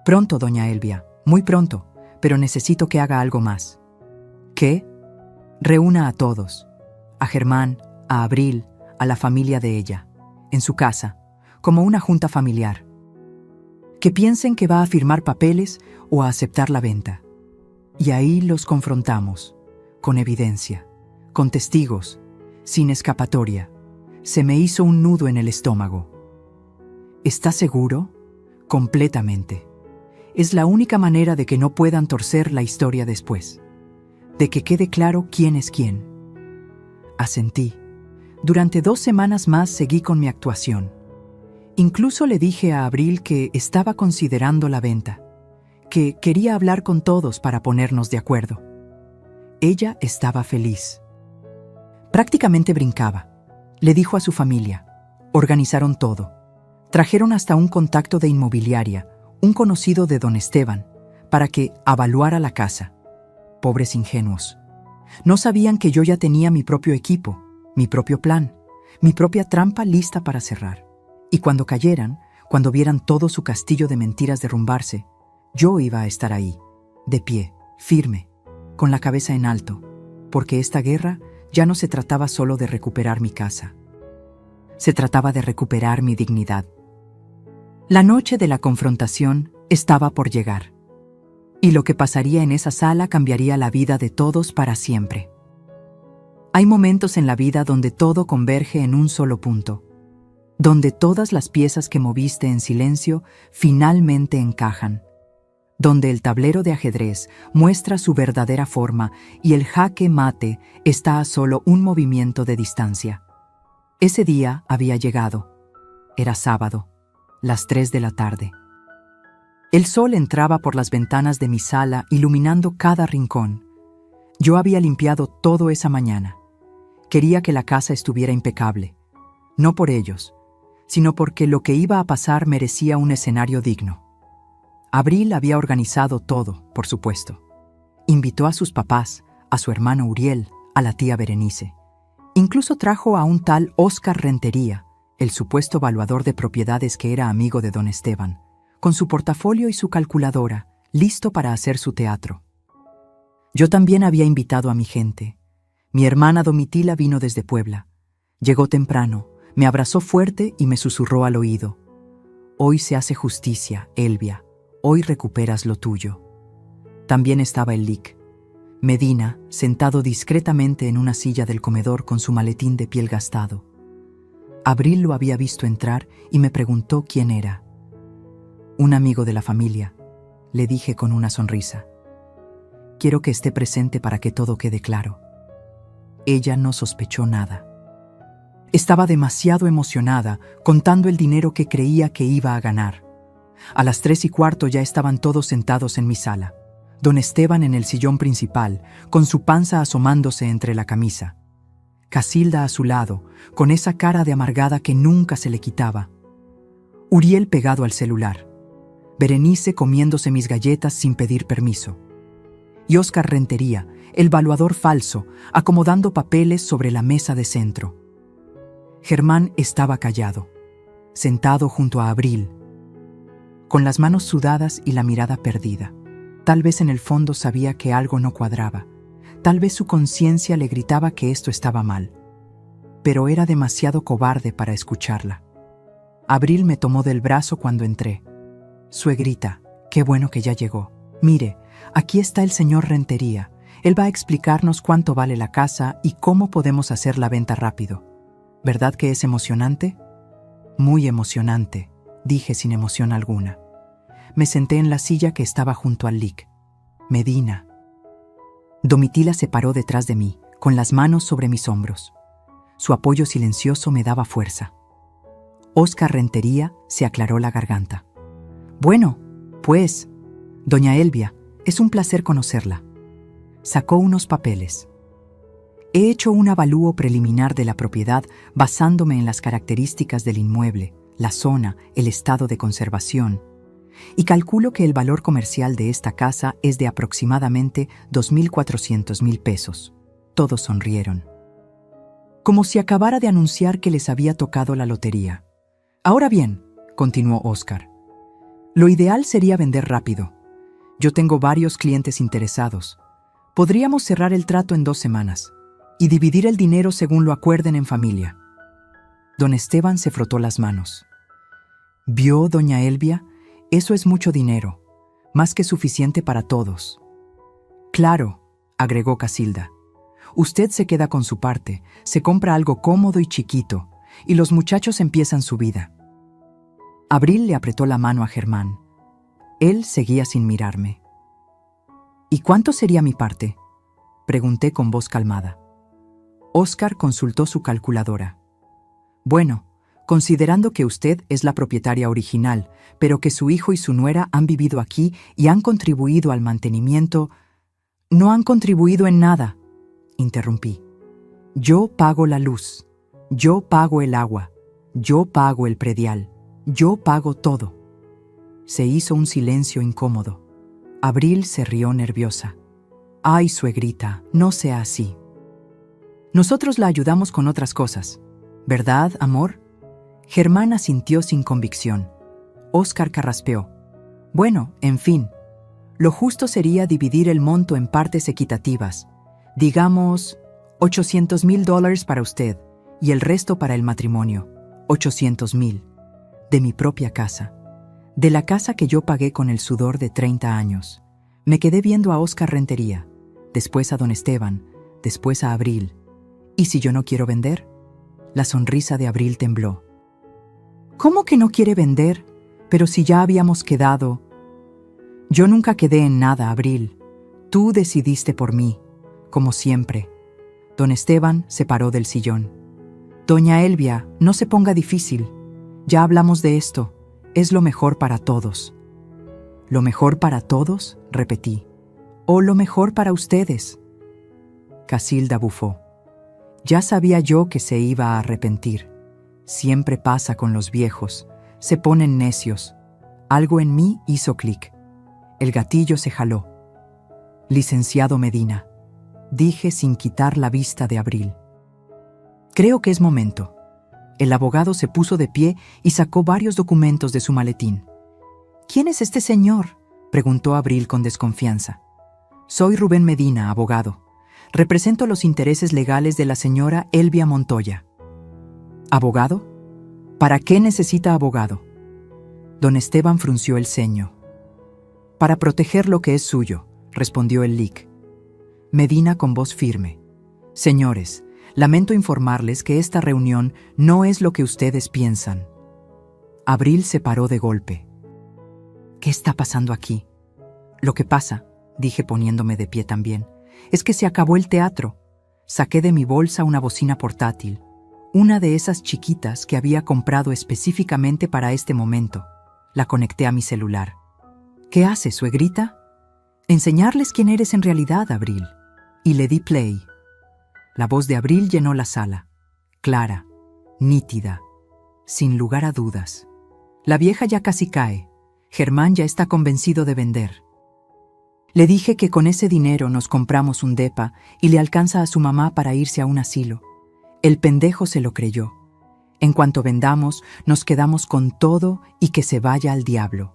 Pronto, doña Elvia, muy pronto, pero necesito que haga algo más. ¿Qué? Reúna a todos. A Germán, a Abril, a la familia de ella, en su casa, como una junta familiar. Que piensen que va a firmar papeles o a aceptar la venta. Y ahí los confrontamos, con evidencia, con testigos, sin escapatoria. Se me hizo un nudo en el estómago. ¿Está seguro? Completamente. Es la única manera de que no puedan torcer la historia después. De que quede claro quién es quién. Asentí. Durante 2 semanas más seguí con mi actuación. Incluso le dije a Abril que estaba considerando la venta, que quería hablar con todos para ponernos de acuerdo. Ella estaba feliz. Prácticamente brincaba. Le dijo a su familia. Organizaron todo. Trajeron hasta un contacto de inmobiliaria, un conocido de don Esteban, para que avaluara la casa. Pobres ingenuos. No sabían que yo ya tenía mi propio equipo, mi propio plan, mi propia trampa lista para cerrar. Y cuando cayeran, cuando vieran todo su castillo de mentiras derrumbarse, yo iba a estar ahí, de pie, firme, con la cabeza en alto, porque esta guerra ya no se trataba solo de recuperar mi casa. Se trataba de recuperar mi dignidad. La noche de la confrontación estaba por llegar. Y lo que pasaría en esa sala cambiaría la vida de todos para siempre. Hay momentos en la vida donde todo converge en un solo punto, donde todas las piezas que moviste en silencio finalmente encajan, donde el tablero de ajedrez muestra su verdadera forma y el jaque mate está a solo un movimiento de distancia. Ese día había llegado. Era sábado, las 3 de la tarde. El sol entraba por las ventanas de mi sala, iluminando cada rincón. Yo había limpiado todo esa mañana. Quería que la casa estuviera impecable. No por ellos, sino porque lo que iba a pasar merecía un escenario digno. Abril había organizado todo, por supuesto. Invitó a sus papás, a su hermano Uriel, a la tía Berenice. Incluso trajo a un tal Óscar Rentería, el supuesto evaluador de propiedades que era amigo de don Esteban, con su portafolio y su calculadora, listo para hacer su teatro. Yo también había invitado a mi gente. Mi hermana Domitila vino desde Puebla. Llegó temprano, me abrazó fuerte y me susurró al oído. Hoy se hace justicia, Elvia. Hoy recuperas lo tuyo. También estaba el LIC. Medina, sentado discretamente en una silla del comedor con su maletín de piel gastado. Abril lo había visto entrar y me preguntó quién era. Un amigo de la familia, le dije con una sonrisa. Quiero que esté presente para que todo quede claro. Ella no sospechó nada. Estaba demasiado emocionada, contando el dinero que creía que iba a ganar. A las 3:15 ya estaban todos sentados en mi sala. Don Esteban en el sillón principal, con su panza asomándose entre la camisa. Casilda a su lado, con esa cara de amargada que nunca se le quitaba. Uriel pegado al celular. Berenice comiéndose mis galletas sin pedir permiso. Y Óscar Rentería, el valuador falso, acomodando papeles sobre la mesa de centro. Germán estaba callado, sentado junto a Abril, con las manos sudadas y la mirada perdida. Tal vez en el fondo sabía que algo no cuadraba. Tal vez su conciencia le gritaba que esto estaba mal. Pero era demasiado cobarde para escucharla. Abril me tomó del brazo cuando entré. Suegrita, qué bueno que ya llegó. Mire, aquí está el señor Rentería, Él va a explicarnos cuánto vale la casa y cómo podemos hacer la venta rápido. ¿Verdad que es emocionante? Muy emocionante, dije sin emoción alguna. Me senté en la silla que estaba junto al lic. Medina. Domitila se paró detrás de mí, con las manos sobre mis hombros. Su apoyo silencioso me daba fuerza. Óscar Rentería se aclaró la garganta. Bueno, pues, doña Elvia, es un placer conocerla. Sacó unos papeles. He hecho un avalúo preliminar de la propiedad basándome en las características del inmueble, la zona, el estado de conservación, y calculo que el valor comercial de esta casa es de aproximadamente 2.400.000 pesos. Todos sonrieron. Como si acabara de anunciar que les había tocado la lotería. Ahora bien, continuó Óscar, lo ideal sería vender rápido. Yo tengo varios clientes interesados. Podríamos cerrar el trato en 2 semanas y dividir el dinero según lo acuerden en familia. Don Esteban se frotó las manos. ¿Vio, doña Elvia? Eso es mucho dinero, más que suficiente para todos. Claro, agregó Casilda. Usted se queda con su parte, se compra algo cómodo y chiquito, y los muchachos empiezan su vida. Abril le apretó la mano a Germán. Él seguía sin mirarme. ¿Y cuánto sería mi parte?, pregunté con voz calmada. Óscar consultó su calculadora. Bueno, considerando que usted es la propietaria original, pero que su hijo y su nuera han vivido aquí y han contribuido al mantenimiento... No han contribuido en nada, interrumpí. Yo pago la luz, yo pago el agua, yo pago el predial, yo pago todo. Se hizo un silencio incómodo. Abril se rió nerviosa. Ay, suegrita, no sea así. Nosotros la ayudamos con otras cosas, ¿verdad, amor? Germán asintió sin convicción. Óscar carraspeó. Bueno, en fin, lo justo sería dividir el monto en partes equitativas. Digamos, $800.000 para usted y el resto para el matrimonio. 800.000. De mi propia casa. De la casa que yo pagué con el sudor de 30 años. Me quedé viendo a Óscar Rentería, después a don Esteban, después a Abril. ¿Y si yo no quiero vender? La sonrisa de Abril tembló. ¿Cómo que no quiere vender? Pero si ya habíamos quedado... Yo nunca quedé en nada, Abril. Tú decidiste por mí, como siempre. Don Esteban se paró del sillón. Doña Elvia, no se ponga difícil. Ya hablamos de esto. Es lo mejor para todos. ¿Lo mejor para todos?, repetí. ¿O lo mejor para ustedes? Casilda bufó. Ya sabía yo que se iba a arrepentir. Siempre pasa con los viejos. Se ponen necios. Algo en mí hizo clic. El gatillo se jaló. Licenciado Medina, dije sin quitar la vista de Abril. Creo que es momento. El abogado se puso de pie y sacó varios documentos de su maletín. ¿Quién es este señor?, preguntó Abril con desconfianza. Soy Rubén Medina, abogado. Represento los intereses legales de la señora Elvia Montoya. ¿Abogado? ¿Para qué necesita abogado? Don Esteban frunció el ceño. Para proteger lo que es suyo, respondió el lic. Medina con voz firme. Señores, lamento informarles que esta reunión no es lo que ustedes piensan. Abril se paró de golpe. ¿Qué está pasando aquí? Lo que pasa, dije poniéndome de pie también, es que se acabó el teatro. Saqué de mi bolsa una bocina portátil, una de esas chiquitas que había comprado específicamente para este momento. La conecté a mi celular. ¿Qué haces, suegrita? Enseñarles quién eres en realidad, Abril. Y le di play. La voz de Abril llenó la sala. Clara, nítida, sin lugar a dudas. La vieja ya casi cae. Germán ya está convencido de vender. Le dije que con ese dinero nos compramos un depa y le alcanza a su mamá para irse a un asilo. El pendejo se lo creyó. En cuanto vendamos, nos quedamos con todo y que se vaya al diablo.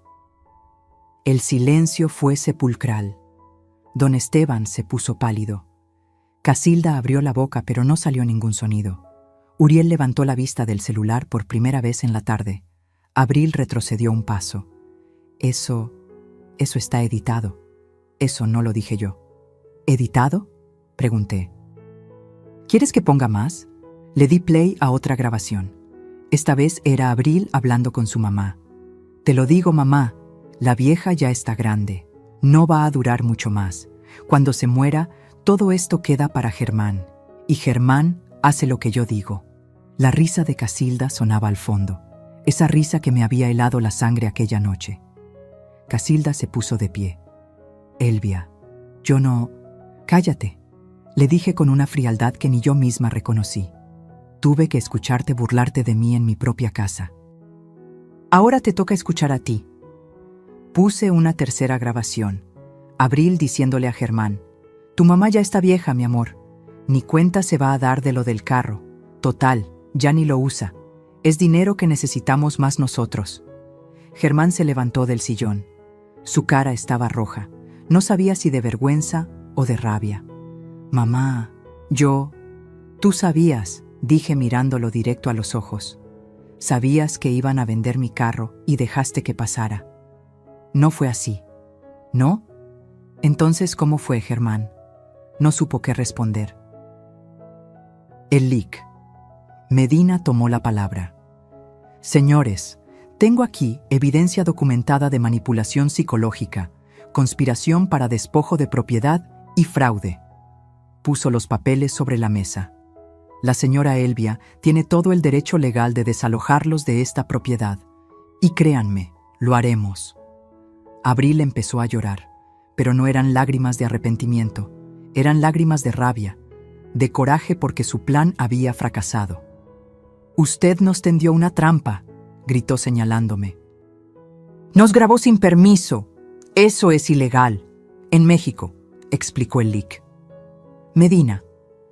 El silencio fue sepulcral. Don Esteban se puso pálido. Casilda abrió la boca, pero no salió ningún sonido. Uriel levantó la vista del celular por primera vez en la tarde. Abril retrocedió un paso. Eso está editado. Eso no lo dije yo. ¿Editado?, pregunté. ¿Quieres que ponga más? Le di play a otra grabación. Esta vez era Abril hablando con su mamá. Te lo digo, mamá, la vieja ya está grande. No va a durar mucho más. Cuando se muera, todo esto queda para Germán. Y Germán hace lo que yo digo. La risa de Casilda sonaba al fondo. Esa risa que me había helado la sangre aquella noche. Casilda se puso de pie. Elvia, yo no... Cállate, le dije con una frialdad que ni yo misma reconocí. Tuve que escucharte burlarte de mí en mi propia casa. Ahora te toca escuchar a ti. Puse una tercera grabación. Abril diciéndole a Germán: tu mamá ya está vieja, mi amor. Ni cuenta se va a dar de lo del carro. Total, ya ni lo usa. Es dinero que necesitamos más nosotros. Germán se levantó del sillón. Su cara estaba roja. No sabía si de vergüenza o de rabia. Mamá, tú sabías, dije mirándolo directo a los ojos. Sabías que iban a vender mi carro y dejaste que pasara. No fue así. ¿No? Entonces, ¿cómo fue, Germán? No supo qué responder. El leak. Medina tomó la palabra. Señores, tengo aquí evidencia documentada de manipulación psicológica, conspiración para despojo de propiedad y fraude. Puso los papeles sobre la mesa. La señora Elvia tiene todo el derecho legal de desalojarlos de esta propiedad. Y créanme, lo haremos. Abril empezó a llorar, pero no eran lágrimas de arrepentimiento, eran lágrimas de rabia, de coraje porque su plan había fracasado. Usted nos tendió una trampa, gritó señalándome. Nos grabó sin permiso. Eso es ilegal. En México, explicó el leak. Medina,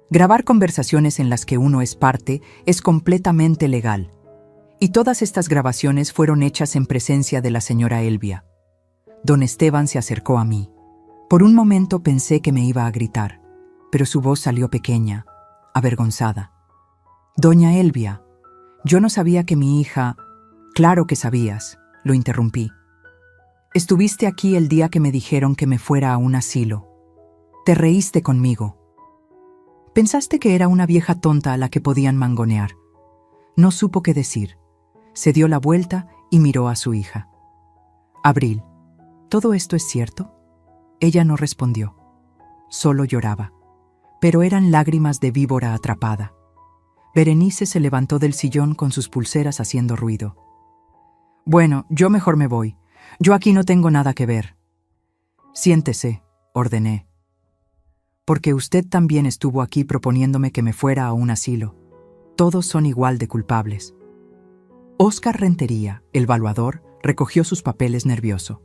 grabar conversaciones en las que uno es parte es completamente legal. Y todas estas grabaciones fueron hechas en presencia de la señora Elvia. Don Esteban se acercó a mí. Por un momento pensé que me iba a gritar, pero su voz salió pequeña, avergonzada. Doña Elvia, yo no sabía que mi hija... Claro que sabías, lo interrumpí. Estuviste aquí el día que me dijeron que me fuera a un asilo. Te reíste conmigo. Pensaste que era una vieja tonta a la que podían mangonear. No supo qué decir. Se dio la vuelta y miró a su hija. Abril, ¿todo esto es cierto? Ella no respondió. Solo lloraba. Pero eran lágrimas de víbora atrapada. Berenice se levantó del sillón con sus pulseras haciendo ruido. Bueno, yo mejor me voy. Yo aquí no tengo nada que ver. Siéntese, ordené. Porque usted también estuvo aquí proponiéndome que me fuera a un asilo. Todos son igual de culpables. Óscar Rentería, el valuador, recogió sus papeles nervioso.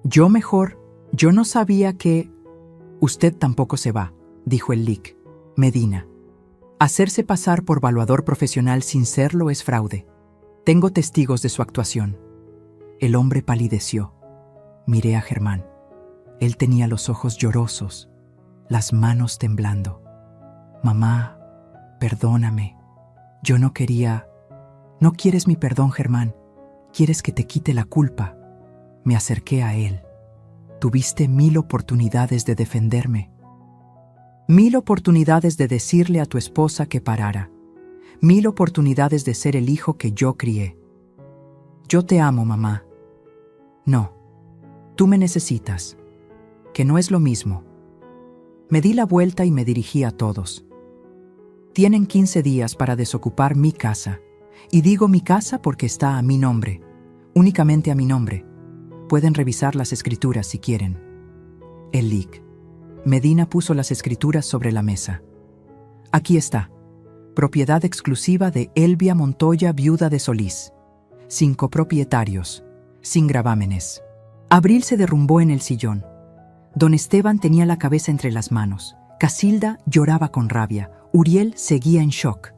Yo no sabía que... Usted tampoco se va, dijo el leak. Medina. Hacerse pasar por valuador profesional sin serlo es fraude. Tengo testigos de su actuación. El hombre palideció. Miré a Germán. Él tenía los ojos llorosos, las manos temblando. Mamá, perdóname. Yo no quería... No quieres mi perdón, Germán. Quieres que te quite la culpa. Me acerqué a él. Tuviste 1000 oportunidades de defenderme. 1000 oportunidades de decirle a tu esposa que parara. 1000 oportunidades de ser el hijo que yo crié. Yo te amo, mamá. No, tú me necesitas, que no es lo mismo. Me di la vuelta y me dirigí a todos. Tienen 15 días para desocupar mi casa. Y digo mi casa porque está a mi nombre, únicamente a mi nombre. Pueden revisar las escrituras si quieren. El leak. Medina puso las escrituras sobre la mesa. Aquí está. Propiedad exclusiva de Elvia Montoya, viuda de Solís. 5 propietarios, sin gravámenes. Abril se derrumbó en el sillón. Don Esteban tenía la cabeza entre las manos. Casilda lloraba con rabia. Uriel seguía en shock.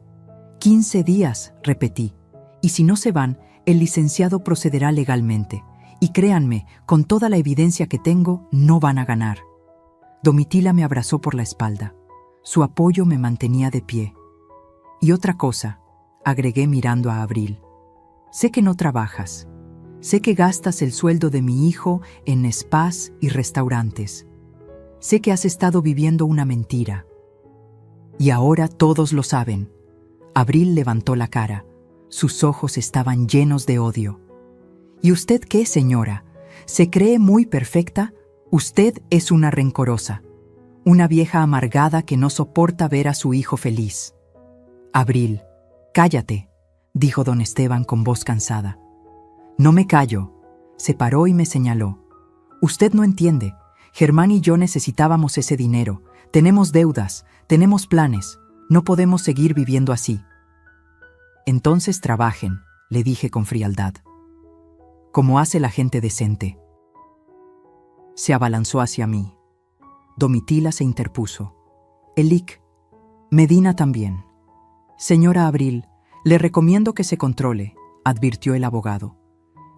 15 días, repetí. Y si no se van, el licenciado procederá legalmente. Y créanme, con toda la evidencia que tengo, no van a ganar. Domitila me abrazó por la espalda. Su apoyo me mantenía de pie. Y otra cosa, agregué mirando a Abril. Sé que no trabajas. Sé que gastas el sueldo de mi hijo en spas y restaurantes. Sé que has estado viviendo una mentira. Y ahora todos lo saben. Abril levantó la cara. Sus ojos estaban llenos de odio. ¿Y usted qué, señora? ¿Se cree muy perfecta? Usted es una rencorosa. Una vieja amargada que no soporta ver a su hijo feliz. Abril, cállate, dijo don Esteban con voz cansada. No me callo. Se paró y me señaló. Usted no entiende. Germán y yo necesitábamos ese dinero. Tenemos deudas, tenemos planes. No podemos seguir viviendo así. Entonces trabajen, le dije con frialdad. Como hace la gente decente. Se abalanzó hacia mí. Domitila se interpuso. Elic, Medina también. Señora Abril, le recomiendo que se controle, advirtió el abogado.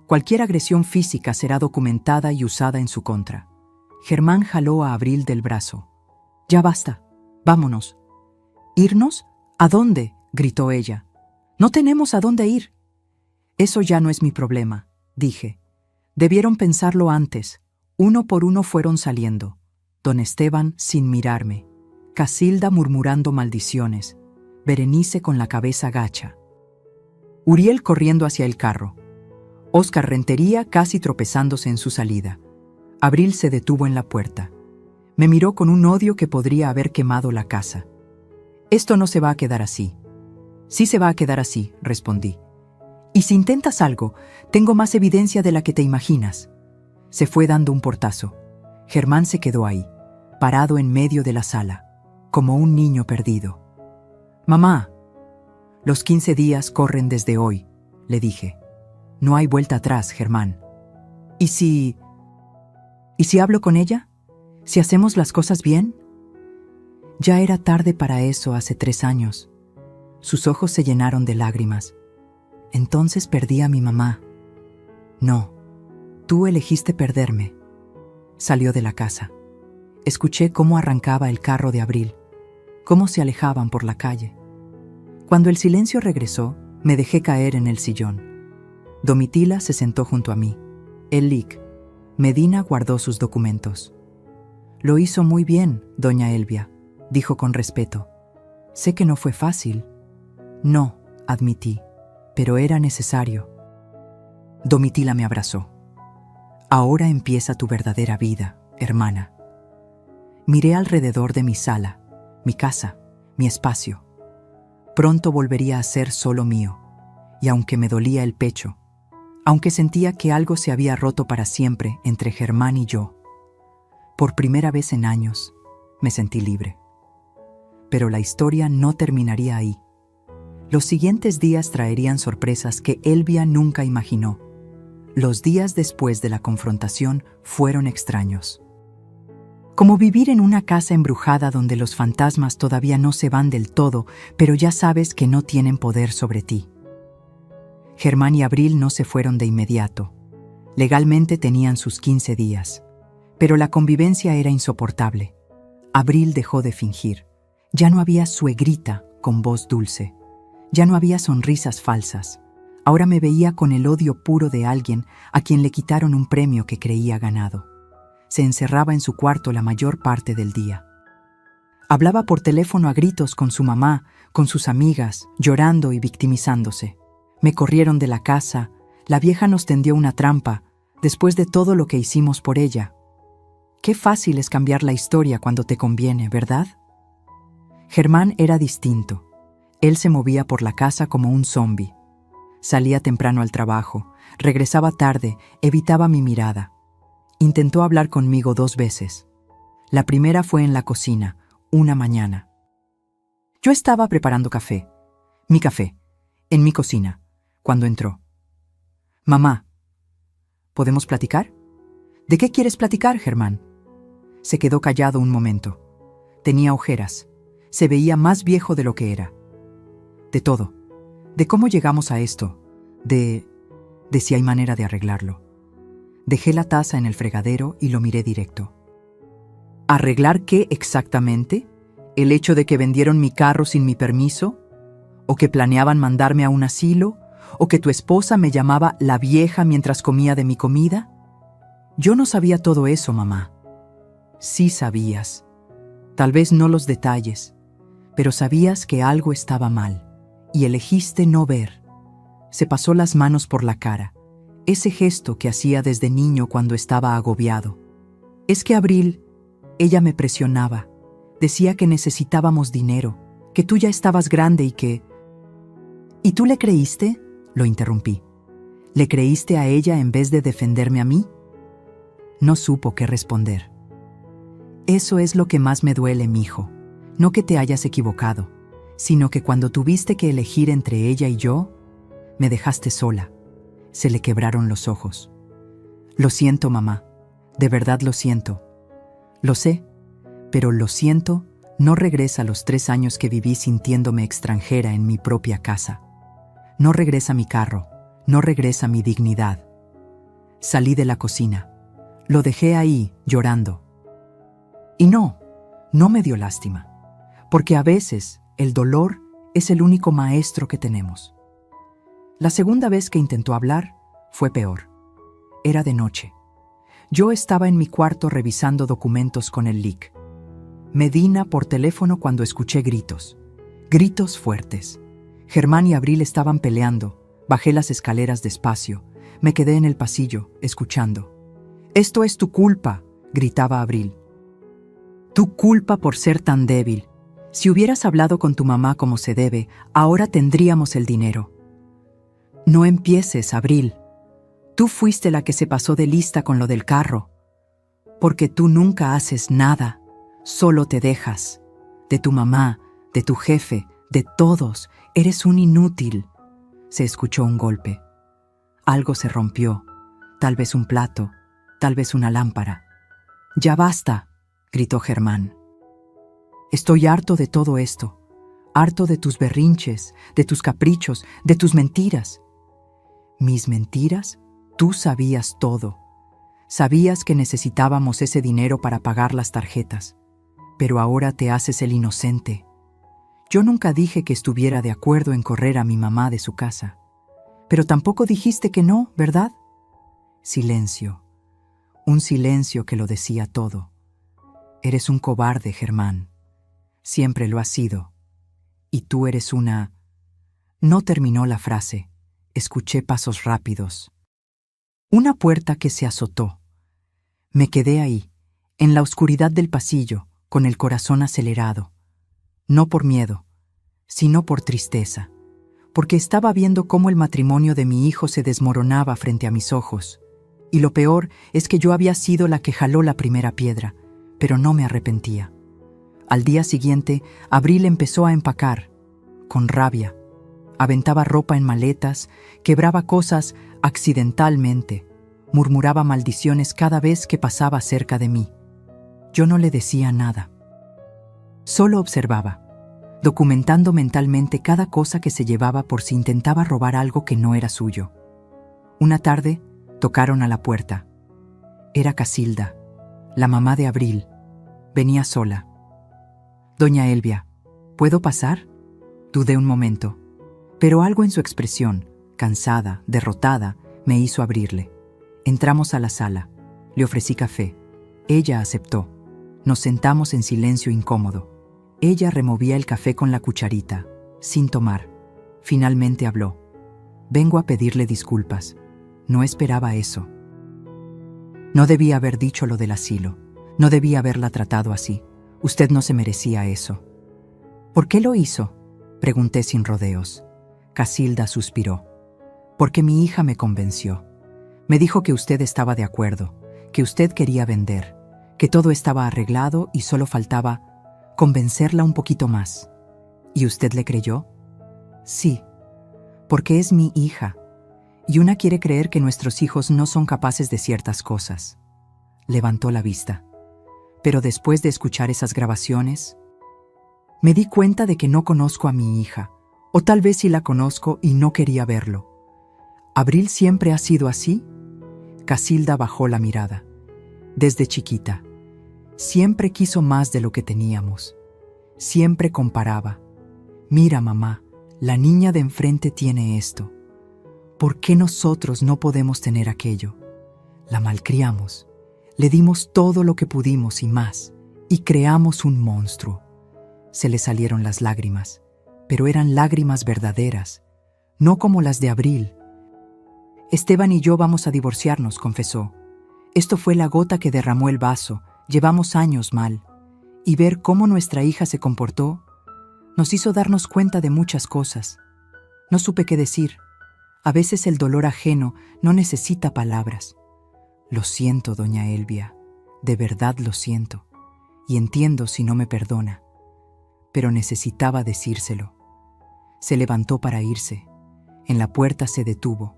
Cualquier agresión física será documentada y usada en su contra. Germán jaló a Abril del brazo. Ya basta, vámonos. ¿Irnos? ¿A dónde?, gritó ella. No tenemos a dónde ir. Eso ya no es mi problema, dije. Debieron pensarlo antes. Uno por uno fueron saliendo. Don Esteban sin mirarme. Casilda murmurando maldiciones. Berenice con la cabeza gacha. Uriel corriendo hacia el carro. Óscar Rentería casi tropezándose en su salida. Abril se detuvo en la puerta. Me miró con un odio que podría haber quemado la casa. Esto no se va a quedar así. Sí se va a quedar así, respondí. Y si intentas algo, tengo más evidencia de la que te imaginas. Se fue dando un portazo. Germán se quedó ahí, parado en medio de la sala, como un niño perdido. Mamá, los 15 días corren desde hoy, le dije. No hay vuelta atrás, Germán. ¿Y si hablo con ella? ¿Si hacemos las cosas bien? Ya era tarde para eso hace 3 años. Sus ojos se llenaron de lágrimas. Entonces perdí a mi mamá. No, tú elegiste perderme. Salió de la casa. Escuché cómo arrancaba el carro de Abril, cómo se alejaban por la calle. Cuando el silencio regresó, me dejé caer en el sillón. Domitila se sentó junto a mí. Elic, Medina guardó sus documentos. Lo hizo muy bien, doña Elvia, dijo con respeto. Sé que no fue fácil. No, admití, pero era necesario. Domitila me abrazó. Ahora empieza tu verdadera vida, hermana. Miré alrededor de mi sala, mi casa, mi espacio. Pronto volvería a ser solo mío, y aunque me dolía el pecho, aunque sentía que algo se había roto para siempre entre Germán y yo, por primera vez en años, me sentí libre. Pero la historia no terminaría ahí. Los siguientes días traerían sorpresas que Elvia nunca imaginó. Los días después de la confrontación fueron extraños. Como vivir en una casa embrujada donde los fantasmas todavía no se van del todo, pero ya sabes que no tienen poder sobre ti. Germán y Abril no se fueron de inmediato. Legalmente tenían sus 15 días. Pero la convivencia era insoportable. Abril dejó de fingir. Ya no había suegrita con voz dulce. Ya no había sonrisas falsas. Ahora me veía con el odio puro de alguien a quien le quitaron un premio que creía ganado. Se encerraba en su cuarto la mayor parte del día. Hablaba por teléfono a gritos con su mamá, con sus amigas, llorando y victimizándose. Me corrieron de la casa, la vieja nos tendió una trampa, después de todo lo que hicimos por ella. Qué fácil es cambiar la historia cuando te conviene, ¿verdad? Germán era distinto. Él se movía por la casa como un zombi. Salía temprano al trabajo, regresaba tarde, evitaba mi mirada. Intentó hablar conmigo 2 veces. La primera fue en la cocina, una mañana. Yo estaba preparando café, mi café, en mi cocina, cuando entró. Mamá, ¿podemos platicar? ¿De qué quieres platicar, Germán? Se quedó callado un momento. Tenía ojeras. Se veía más viejo de lo que era. De todo. De cómo llegamos a esto. De si hay manera de arreglarlo. Dejé la taza en el fregadero y lo miré directo. ¿Arreglar qué exactamente? ¿El hecho de que vendieron mi carro sin mi permiso? ¿O que planeaban mandarme a un asilo? ¿O que tu esposa me llamaba la vieja mientras comía de mi comida? Yo no sabía todo eso, mamá. Sí sabías. Tal vez no los detalles, pero sabías que algo estaba mal, y elegiste no ver. Se pasó las manos por la cara, ese gesto que hacía desde niño cuando estaba agobiado. Es que Abril, ella me presionaba, decía que necesitábamos dinero, que tú ya estabas grande y que... ¿Y tú le creíste? Lo interrumpí. ¿Le creíste a ella en vez de defenderme a mí? No supo qué responder. Eso es lo que más me duele, mijo. No que te hayas equivocado, sino que cuando tuviste que elegir entre ella y yo, me dejaste sola. Se le quebraron los ojos. Lo siento, mamá. De verdad lo siento. Lo sé, pero lo siento no regresa a los 3 años que viví sintiéndome extranjera en mi propia casa. No regresa mi carro, no regresa mi dignidad. Salí de la cocina. Lo dejé ahí, llorando. Y no me dio lástima, porque a veces el dolor es el único maestro que tenemos. La segunda vez que intentó hablar fue peor. Era de noche. Yo estaba en mi cuarto revisando documentos con el LIC. Medina por teléfono cuando escuché gritos. Gritos fuertes. Germán y Abril estaban peleando. Bajé las escaleras despacio. Me quedé en el pasillo, escuchando. «Esto es tu culpa», gritaba Abril. «Tu culpa por ser tan débil. Si hubieras hablado con tu mamá como se debe, ahora tendríamos el dinero». «No empieces, Abril. Tú fuiste la que se pasó de lista con lo del carro. Porque tú nunca haces nada, solo te dejas. De tu mamá, de tu jefe, de todos, eres un inútil». Se escuchó un golpe. Algo se rompió, tal vez un plato, tal vez una lámpara. «Ya basta», gritó Germán. «Estoy harto de todo esto, harto de tus berrinches, de tus caprichos, de tus mentiras». «¿Mis mentiras? Tú sabías todo. Sabías que necesitábamos ese dinero para pagar las tarjetas, pero ahora te haces el inocente. Yo nunca dije que estuviera de acuerdo en correr a mi mamá de su casa. Pero tampoco dijiste que no, ¿verdad?» Silencio. Un silencio que lo decía todo. «Eres un cobarde, Germán. Siempre lo has sido. Y tú eres una...» No terminó la frase. Escuché pasos rápidos. Una puerta que se azotó. Me quedé ahí, en la oscuridad del pasillo, con el corazón acelerado. No por miedo, sino por tristeza, porque estaba viendo cómo el matrimonio de mi hijo se desmoronaba frente a mis ojos. Y lo peor es que yo había sido la que jaló la primera piedra, pero no me arrepentía. Al día siguiente, Abril empezó a empacar, con rabia. Aventaba ropa en maletas, quebraba cosas accidentalmente, murmuraba maldiciones cada vez que pasaba cerca de mí. Yo no le decía nada. Solo observaba, documentando mentalmente cada cosa que se llevaba por si intentaba robar algo que no era suyo. Una tarde, tocaron a la puerta. Era Casilda, la mamá de Abril. Venía sola. «Doña Elvia, ¿puedo pasar?» Dudé un momento, pero algo en su expresión, cansada, derrotada, me hizo abrirle. Entramos a la sala. Le ofrecí café. Ella aceptó. Nos sentamos en silencio incómodo. Ella removía el café con la cucharita, sin tomar. Finalmente habló. «Vengo a pedirle disculpas. No esperaba eso. No debía haber dicho lo del asilo. No debía haberla tratado así. Usted no se merecía eso». «¿Por qué lo hizo?», pregunté sin rodeos. Casilda suspiró. «Porque mi hija me convenció. Me dijo que usted estaba de acuerdo, que usted quería vender, que todo estaba arreglado y solo faltaba convencerla un poquito más». «¿Y usted le creyó?». «Sí, porque es mi hija, y una quiere creer que nuestros hijos no son capaces de ciertas cosas». Levantó la vista. «Pero después de escuchar esas grabaciones, me di cuenta de que no conozco a mi hija, o tal vez sí la conozco y no quería verlo. ¿Abril siempre ha sido así?». Casilda bajó la mirada. «Desde chiquita. Siempre quiso más de lo que teníamos. Siempre comparaba. Mira, mamá, la niña de enfrente tiene esto. ¿Por qué nosotros no podemos tener aquello? La malcriamos, Le dimos todo lo que pudimos y más, y creamos un monstruo. Se le salieron las lágrimas, pero eran lágrimas verdaderas, no como las de Abril. Esteban y yo vamos a divorciarnos, confesó. Esto fue la gota que derramó el vaso, llevamos años mal. Y ver cómo nuestra hija se comportó nos hizo darnos cuenta de muchas cosas. No supe qué decir. A veces el dolor ajeno no necesita palabras. Lo siento, doña Elvia, de verdad lo siento, y entiendo si no me perdona. Pero necesitaba decírselo. Se levantó para irse. En la puerta se detuvo.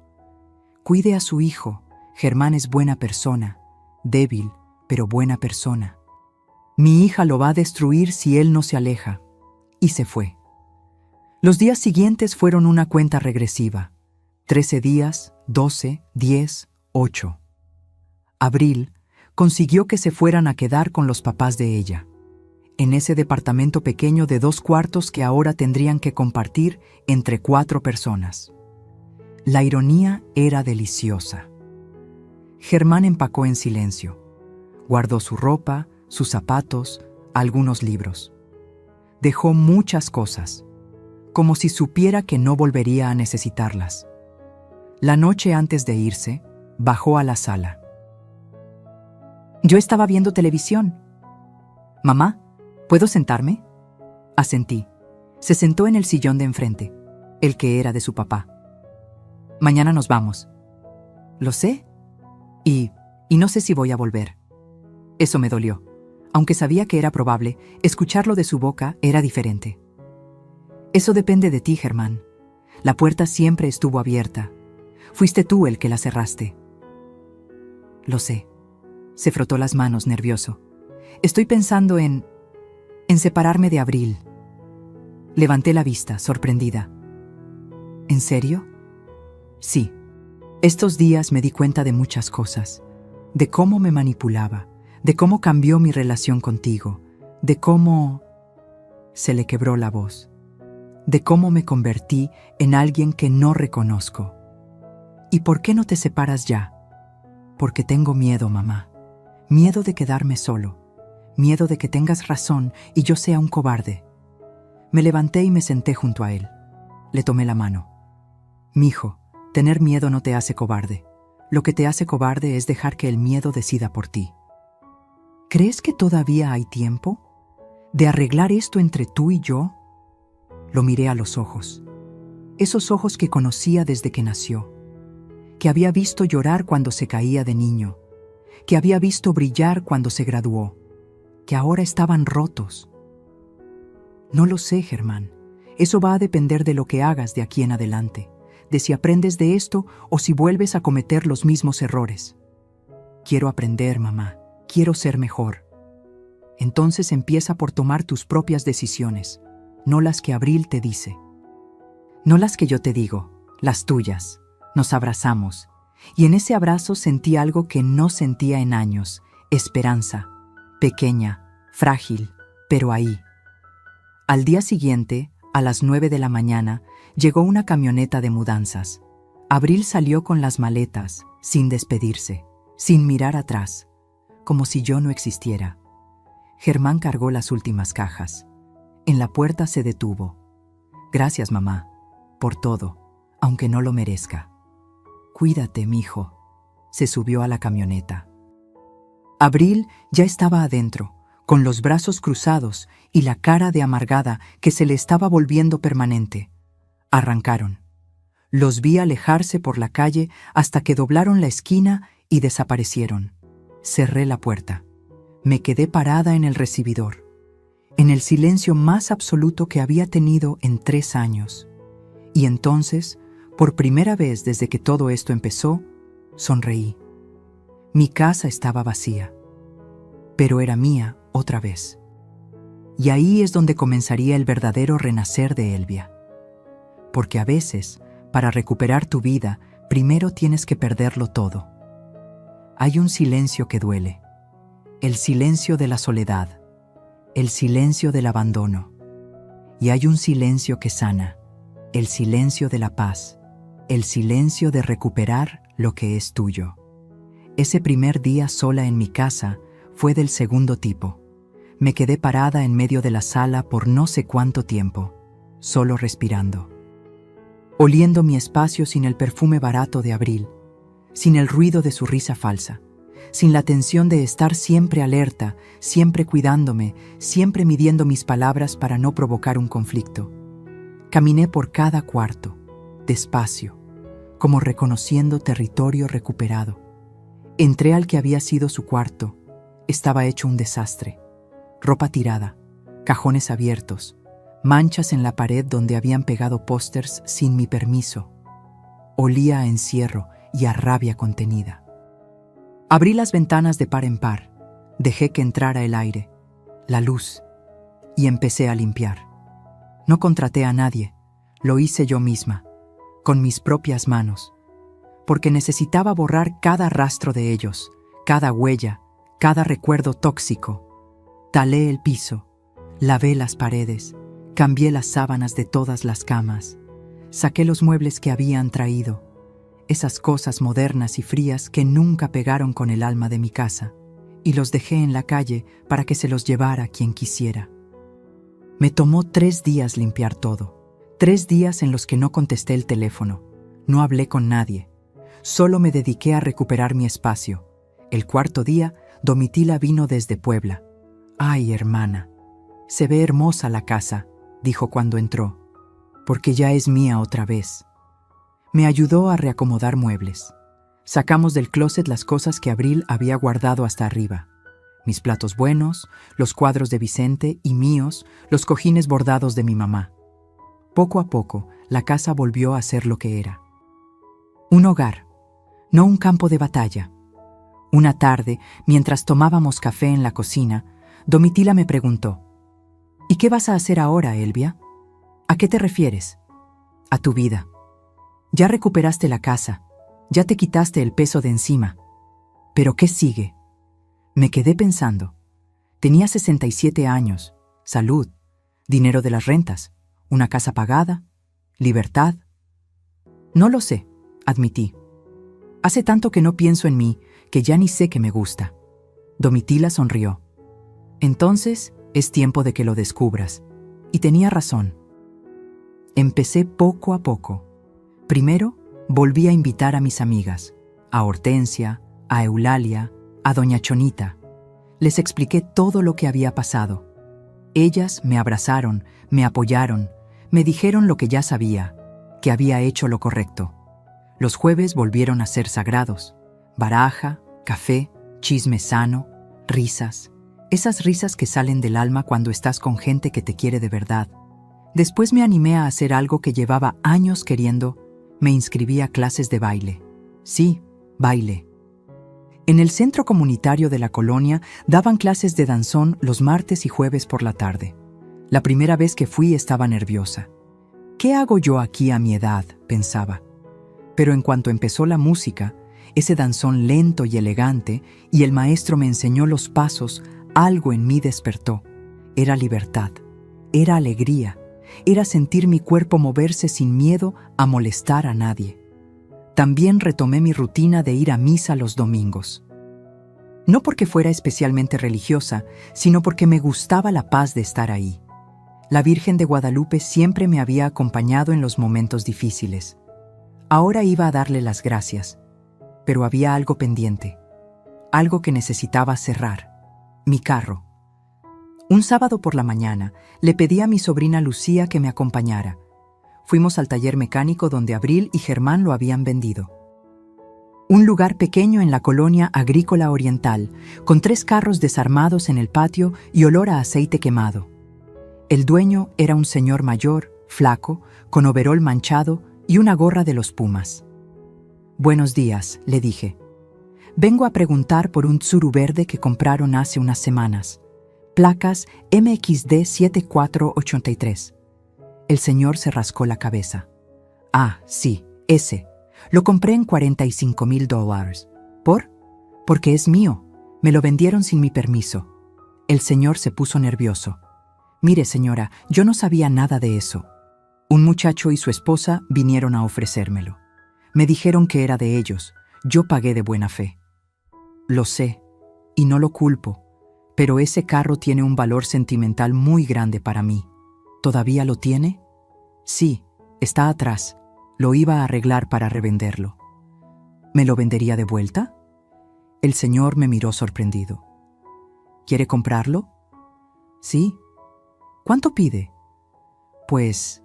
Cuide a su hijo. Germán es buena persona, débil, pero buena persona. Mi hija lo va a destruir si él no se aleja. Y se fue. Los días siguientes fueron una cuenta regresiva. 13 días, 12, 10, 8. Abril consiguió que se fueran a quedar con los papás de ella, en ese departamento pequeño de 2 cuartos que ahora tendrían que compartir entre 4 personas. La ironía era deliciosa. Germán empacó en silencio. Guardó su ropa, sus zapatos, algunos libros. Dejó muchas cosas, como si supiera que no volvería a necesitarlas. La noche antes de irse, bajó a la sala. Yo estaba viendo televisión. Mamá, ¿puedo sentarme? Asentí. Se sentó en el sillón de enfrente, el que era de su papá. Mañana nos vamos. Lo sé. Y no sé si voy a volver. Eso me dolió. Aunque sabía que era probable, escucharlo de su boca era diferente. Eso depende de ti, Germán. La puerta siempre estuvo abierta. Fuiste tú el que la cerraste. Lo sé. Se frotó las manos nervioso. Estoy pensando en separarme de Abril. Levanté la vista, sorprendida. ¿En serio? Sí. Estos días me di cuenta de muchas cosas. De cómo me manipulaba, de cómo cambió mi relación contigo, de cómo... Se le quebró la voz. De cómo me convertí en alguien que no reconozco. ¿Y por qué no te separas ya? Porque tengo miedo, mamá. Miedo de quedarme solo. Miedo de que tengas razón y yo sea un cobarde. Me levanté y me senté junto a él. Le tomé la mano. Mijo, tener miedo no te hace cobarde. Lo que te hace cobarde es dejar que el miedo decida por ti. ¿Crees que todavía hay tiempo de arreglar esto entre tú y yo? Lo miré a los ojos. Esos ojos que conocía desde que nació. Que había visto llorar cuando se caía de niño. Que había visto brillar cuando se graduó. Que ahora estaban rotos. No lo sé, Germán. Eso va a depender de lo que hagas de aquí en adelante. De si aprendes de esto o si vuelves a cometer los mismos errores. Quiero aprender, mamá. Quiero ser mejor. Entonces empieza por tomar tus propias decisiones, no las que Abril te dice. No las que yo te digo, las tuyas. Nos abrazamos, y en ese abrazo sentí algo que no sentía en años, esperanza, pequeña, frágil, pero ahí. Al día siguiente, a las 9 de la mañana, llegó una camioneta de mudanzas. Abril salió con las maletas, sin despedirse, sin mirar atrás, como si yo no existiera. Germán cargó las últimas cajas. En la puerta se detuvo. Gracias, mamá, por todo, aunque no lo merezca. Cuídate, mijo. Se subió a la camioneta. Abril ya estaba adentro, con los brazos cruzados y la cara de amargada que se le estaba volviendo permanente. Arrancaron. Los vi alejarse por la calle hasta que doblaron la esquina y desaparecieron. Cerré la puerta. Me quedé parada en el recibidor, en el silencio más absoluto que había tenido en 3 años. Y entonces, por primera vez desde que todo esto empezó, sonreí. Mi casa estaba vacía, pero era mía otra vez. Y ahí es donde comenzaría el verdadero renacer de Elvia. Porque a veces, para recuperar tu vida, primero tienes que perderlo todo. Hay un silencio que duele. El silencio de la soledad. El silencio del abandono. Y hay un silencio que sana. El silencio de la paz. El silencio de recuperar lo que es tuyo. Ese primer día sola en mi casa fue del segundo tipo. Me quedé parada en medio de la sala por no sé cuánto tiempo, solo respirando. Oliendo mi espacio sin el perfume barato de Abril, sin el ruido de su risa falsa, sin la tensión de estar siempre alerta, siempre cuidándome, siempre midiendo mis palabras para no provocar un conflicto. Caminé por cada cuarto, despacio, como reconociendo territorio recuperado. Entré al que había sido su cuarto. Estaba hecho un desastre. Ropa tirada, cajones abiertos, manchas en la pared donde habían pegado pósters sin mi permiso. Olía a encierro y a rabia contenida. Abrí las ventanas de par en par, dejé que entrara el aire, la luz, y empecé a limpiar. No contraté a nadie, lo hice yo misma, con mis propias manos, porque necesitaba borrar cada rastro de ellos, cada huella, cada recuerdo tóxico. Talé el piso, lavé las paredes, cambié las sábanas de todas las camas, saqué los muebles que habían traído, esas cosas modernas y frías que nunca pegaron con el alma de mi casa, y los dejé en la calle para que se los llevara quien quisiera. Me tomó 3 días limpiar todo, 3 días en los que no contesté el teléfono, no hablé con nadie, solo me dediqué a recuperar mi espacio. El 4.º día, Domitila vino desde Puebla. «Ay, hermana, se ve hermosa la casa», dijo cuando entró, «porque ya es mía otra vez». Me ayudó a reacomodar muebles. Sacamos del closet las cosas que Abril había guardado hasta arriba. Mis platos buenos, los cuadros de Vicente y míos, los cojines bordados de mi mamá. Poco a poco, la casa volvió a ser lo que era. Un hogar, no un campo de batalla. Una tarde, mientras tomábamos café en la cocina, Domitila me preguntó: «¿Y qué vas a hacer ahora, Elvia? ¿A qué te refieres?» «A tu vida. Ya recuperaste la casa, ya te quitaste el peso de encima. ¿Pero qué sigue?». Me quedé pensando. Tenía 67 años, salud, dinero de las rentas, una casa pagada, libertad. «No lo sé», admití. «Hace tanto que no pienso en mí que ya ni sé qué me gusta». Domitila sonrió. «Entonces es tiempo de que lo descubras». Y tenía razón. Empecé poco a poco. Primero, volví a invitar a mis amigas, a Hortensia, a Eulalia, a doña Chonita. Les expliqué todo lo que había pasado. Ellas me abrazaron, me apoyaron, me dijeron lo que ya sabía, que había hecho lo correcto. Los jueves volvieron a ser sagrados. Baraja, café, chisme sano, risas. Esas risas que salen del alma cuando estás con gente que te quiere de verdad. Después me animé a hacer algo que llevaba años queriendo. Me inscribí a clases de baile. Sí, baile. En el centro comunitario de la colonia daban clases de danzón los martes y jueves por la tarde. La primera vez que fui estaba nerviosa. «¿Qué hago yo aquí a mi edad?», pensaba. Pero en cuanto empezó la música, ese danzón lento y elegante, y el maestro me enseñó los pasos, algo en mí despertó. Era libertad, era alegría, era sentir mi cuerpo moverse sin miedo a molestar a nadie. También retomé mi rutina de ir a misa los domingos. No porque fuera especialmente religiosa, sino porque me gustaba la paz de estar ahí. La Virgen de Guadalupe siempre me había acompañado en los momentos difíciles. Ahora iba a darle las gracias, pero había algo pendiente, algo que necesitaba cerrar: mi carro. Un sábado por la mañana le pedí a mi sobrina Lucía que me acompañara. Fuimos al taller mecánico donde Abril y Germán lo habían vendido. Un lugar pequeño en la colonia agrícola oriental, con 3 carros desarmados en el patio y olor a aceite quemado. El dueño era un señor mayor, flaco, con overol manchado y una gorra de los Pumas. «Buenos días», le dije. «Vengo a preguntar por un Tsuru verde que compraron hace unas semanas. Placas MXD 7483. El señor se rascó la cabeza. «Ah, sí, ese. Lo compré en $45,000. ¿Por? Porque es mío. Me lo vendieron sin mi permiso». El señor se puso nervioso. «Mire, señora, yo no sabía nada de eso. Un muchacho y su esposa vinieron a ofrecérmelo. Me dijeron que era de ellos. Yo pagué de buena fe». Lo sé, y no lo culpo, pero ese carro tiene un valor sentimental muy grande para mí. ¿Todavía lo tiene? Sí, está atrás. Lo iba a arreglar para revenderlo. ¿Me lo vendería de vuelta? El señor me miró sorprendido. ¿Quiere comprarlo? Sí. ¿Cuánto pide? Pues,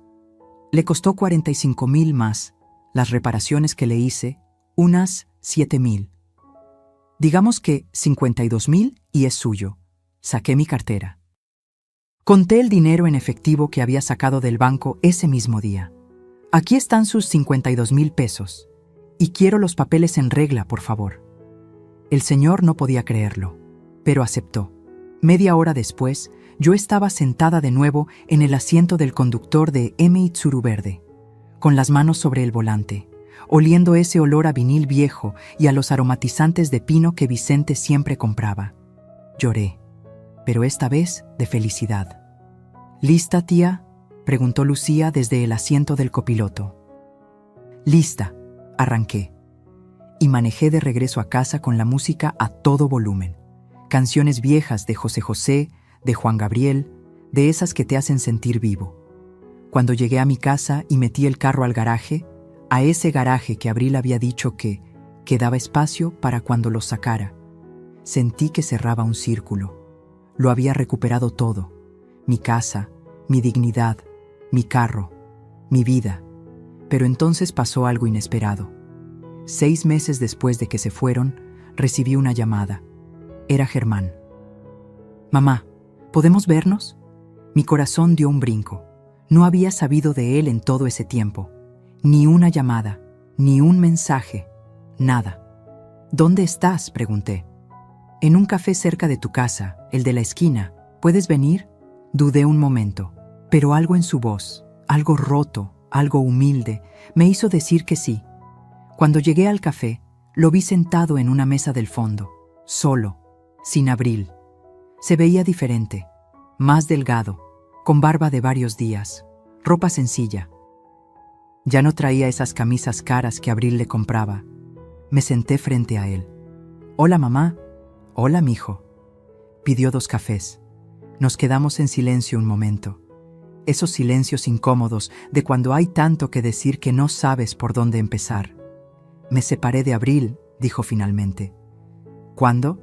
le costó 45,000 más las reparaciones que le hice, unas 7,000. Digamos que 52,000 y es suyo. Saqué mi cartera. Conté el dinero en efectivo que había sacado del banco ese mismo día. Aquí están sus 52,000 pesos. Y quiero los papeles en regla, por favor. El señor no podía creerlo, pero aceptó. Media hora después, yo estaba sentada de nuevo en el asiento del conductor de Itsuru Verde, con las manos sobre el volante, oliendo ese olor a vinil viejo y a los aromatizantes de pino que Vicente siempre compraba. Lloré, pero esta vez de felicidad. ¿Lista, tía?, preguntó Lucía desde el asiento del copiloto. Lista, arranqué. Y manejé de regreso a casa con la música a todo volumen. Canciones viejas de José José, de Juan Gabriel, de esas que te hacen sentir vivo. Cuando llegué a mi casa y metí el carro al garaje, a ese garaje que Abril había dicho que quedaba espacio para cuando lo sacara, sentí que cerraba un círculo. Lo había recuperado todo: mi casa, mi dignidad, mi carro, mi vida. Pero entonces pasó algo inesperado. 6 meses después de que se fueron, recibí una llamada. Era Germán. «Mamá, ¿podemos vernos?» Mi corazón dio un brinco. No había sabido de él en todo ese tiempo. Ni una llamada, ni un mensaje, nada. «¿Dónde estás?», pregunté. «En un café cerca de tu casa, el de la esquina. ¿Puedes venir?» Dudé un momento, pero algo en su voz, algo roto, algo humilde, me hizo decir que sí. Cuando llegué al café, lo vi sentado en una mesa del fondo, solo, sin Abril. Se veía diferente, más delgado, con barba de varios días, ropa sencilla. Ya no traía esas camisas caras que Abril le compraba. Me senté frente a él. «Hola, mamá». «Hola, mijo». Pidió 2 cafés. Nos quedamos en silencio un momento. Esos silencios incómodos de cuando hay tanto que decir que no sabes por dónde empezar. «Me separé de Abril», dijo finalmente. «¿Cuándo?»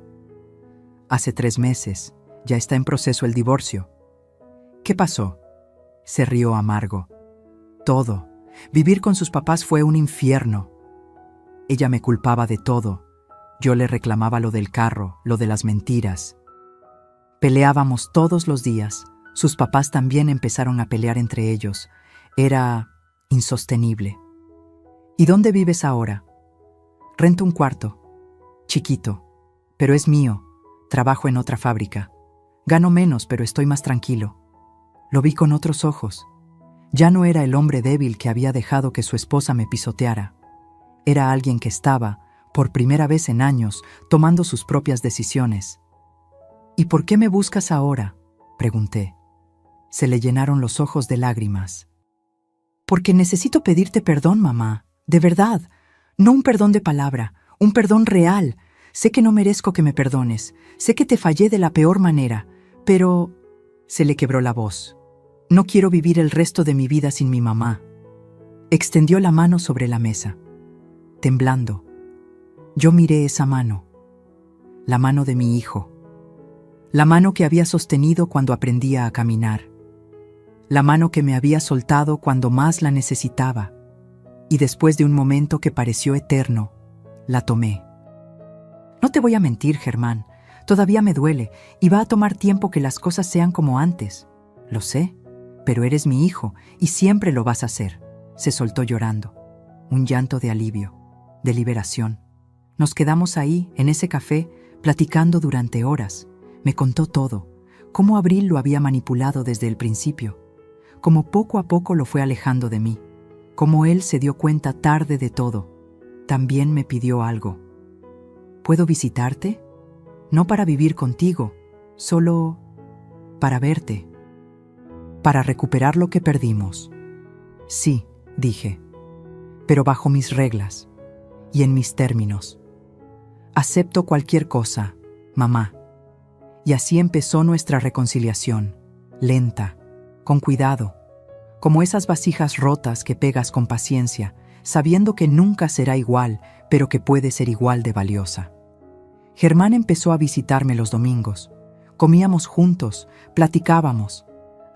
«Hace 3 meses. Ya está en proceso el divorcio». «¿Qué pasó?» Se rió amargo. «Todo. Vivir con sus papás fue un infierno. Ella me culpaba de todo. Yo le reclamaba lo del carro, lo de las mentiras. Peleábamos todos los días. Sus papás también empezaron a pelear entre ellos. Era insostenible». «¿Y dónde vives ahora?» «Rento un cuarto. Chiquito. Pero es mío. Trabajo en otra fábrica. Gano menos, pero estoy más tranquilo». Lo vi con otros ojos. Ya no era el hombre débil que había dejado que su esposa me pisoteara. Era alguien que estaba, por primera vez en años, tomando sus propias decisiones. «¿Y por qué me buscas ahora?», pregunté. Se le llenaron los ojos de lágrimas. «Porque necesito pedirte perdón, mamá. De verdad. No un perdón de palabra, un perdón real. Sé que no merezco que me perdones. Sé que te fallé de la peor manera. Pero…» Se le quebró la voz. «No quiero vivir el resto de mi vida sin mi mamá». Extendió la mano sobre la mesa, temblando. Yo miré esa mano. La mano de mi hijo. La mano que había sostenido cuando aprendía a caminar. La mano que me había soltado cuando más la necesitaba. Y después de un momento que pareció eterno, la tomé. «No te voy a mentir, Germán. Todavía me duele y va a tomar tiempo que las cosas sean como antes. Lo sé, pero eres mi hijo y siempre lo vas a hacer». Se soltó llorando. Un llanto de alivio, de liberación. Nos quedamos ahí, en ese café, platicando durante horas. Me contó todo, cómo Abril lo había manipulado desde el principio, cómo poco a poco lo fue alejando de mí, cómo él se dio cuenta tarde de todo. También me pidió algo. «¿Puedo visitarte? No para vivir contigo, solo para verte, para recuperar lo que perdimos». «Sí», dije, «pero bajo mis reglas y en mis términos». Acepto cualquier cosa, mamá. Y así empezó nuestra reconciliación, lenta, con cuidado, como esas vasijas rotas que pegas con paciencia, sabiendo que nunca será igual, pero que puede ser igual de valiosa. Germán empezó a visitarme los domingos. Comíamos juntos, platicábamos.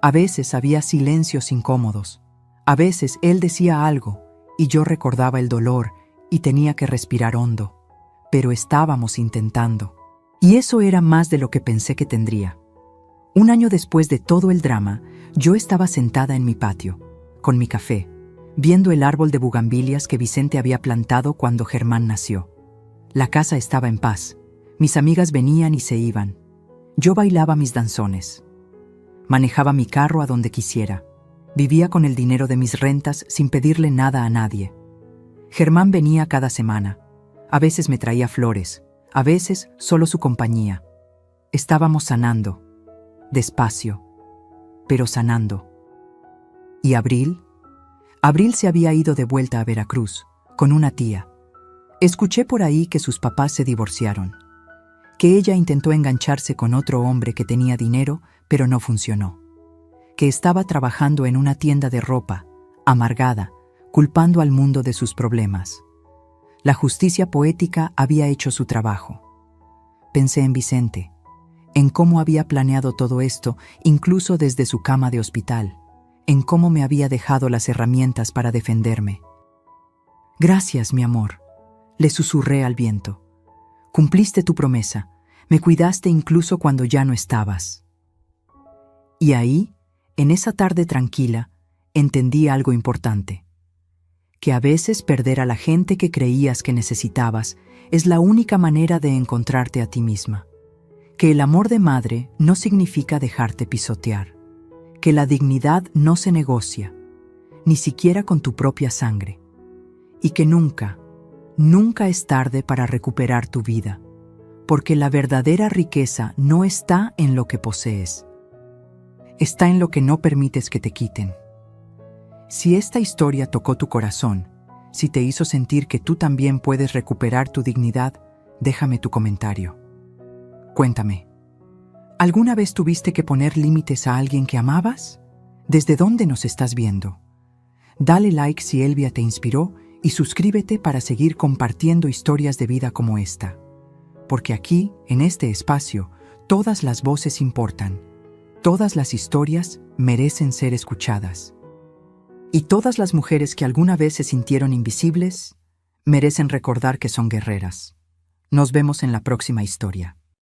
A veces había silencios incómodos. A veces él decía algo y yo recordaba el dolor y tenía que respirar hondo. Pero estábamos intentando. Y eso era más de lo que pensé que tendría. Un año después de todo el drama, yo estaba sentada en mi patio, con mi café, viendo el árbol de bugambilias que Vicente había plantado cuando Germán nació. La casa estaba en paz. Mis amigas venían y se iban. Yo bailaba mis danzones. Manejaba mi carro a donde quisiera. Vivía con el dinero de mis rentas sin pedirle nada a nadie. Germán venía cada semana. A veces me traía flores, a veces solo su compañía. Estábamos sanando, despacio, pero sanando. ¿Y Abril? Abril se había ido de vuelta a Veracruz, con una tía. Escuché por ahí que sus papás se divorciaron, que ella intentó engancharse con otro hombre que tenía dinero, pero no funcionó, que estaba trabajando en una tienda de ropa, amargada, culpando al mundo de sus problemas. La justicia poética había hecho su trabajo. Pensé en Vicente, en cómo había planeado todo esto, incluso desde su cama de hospital, en cómo me había dejado las herramientas para defenderme. «Gracias, mi amor», le susurré al viento. «Cumpliste tu promesa, me cuidaste incluso cuando ya no estabas». Y ahí, en esa tarde tranquila, entendí algo importante. Que a veces perder a la gente que creías que necesitabas es la única manera de encontrarte a ti misma. Que el amor de madre no significa dejarte pisotear. Que la dignidad no se negocia, ni siquiera con tu propia sangre. Y que nunca, nunca es tarde para recuperar tu vida, porque la verdadera riqueza no está en lo que posees. Está en lo que no permites que te quiten. Si esta historia tocó tu corazón, si te hizo sentir que tú también puedes recuperar tu dignidad, déjame tu comentario. Cuéntame, ¿alguna vez tuviste que poner límites a alguien que amabas? ¿Desde dónde nos estás viendo? Dale like si Elvia te inspiró y suscríbete para seguir compartiendo historias de vida como esta. Porque aquí, en este espacio, todas las voces importan. Todas las historias merecen ser escuchadas. Y todas las mujeres que alguna vez se sintieron invisibles merecen recordar que son guerreras. Nos vemos en la próxima historia.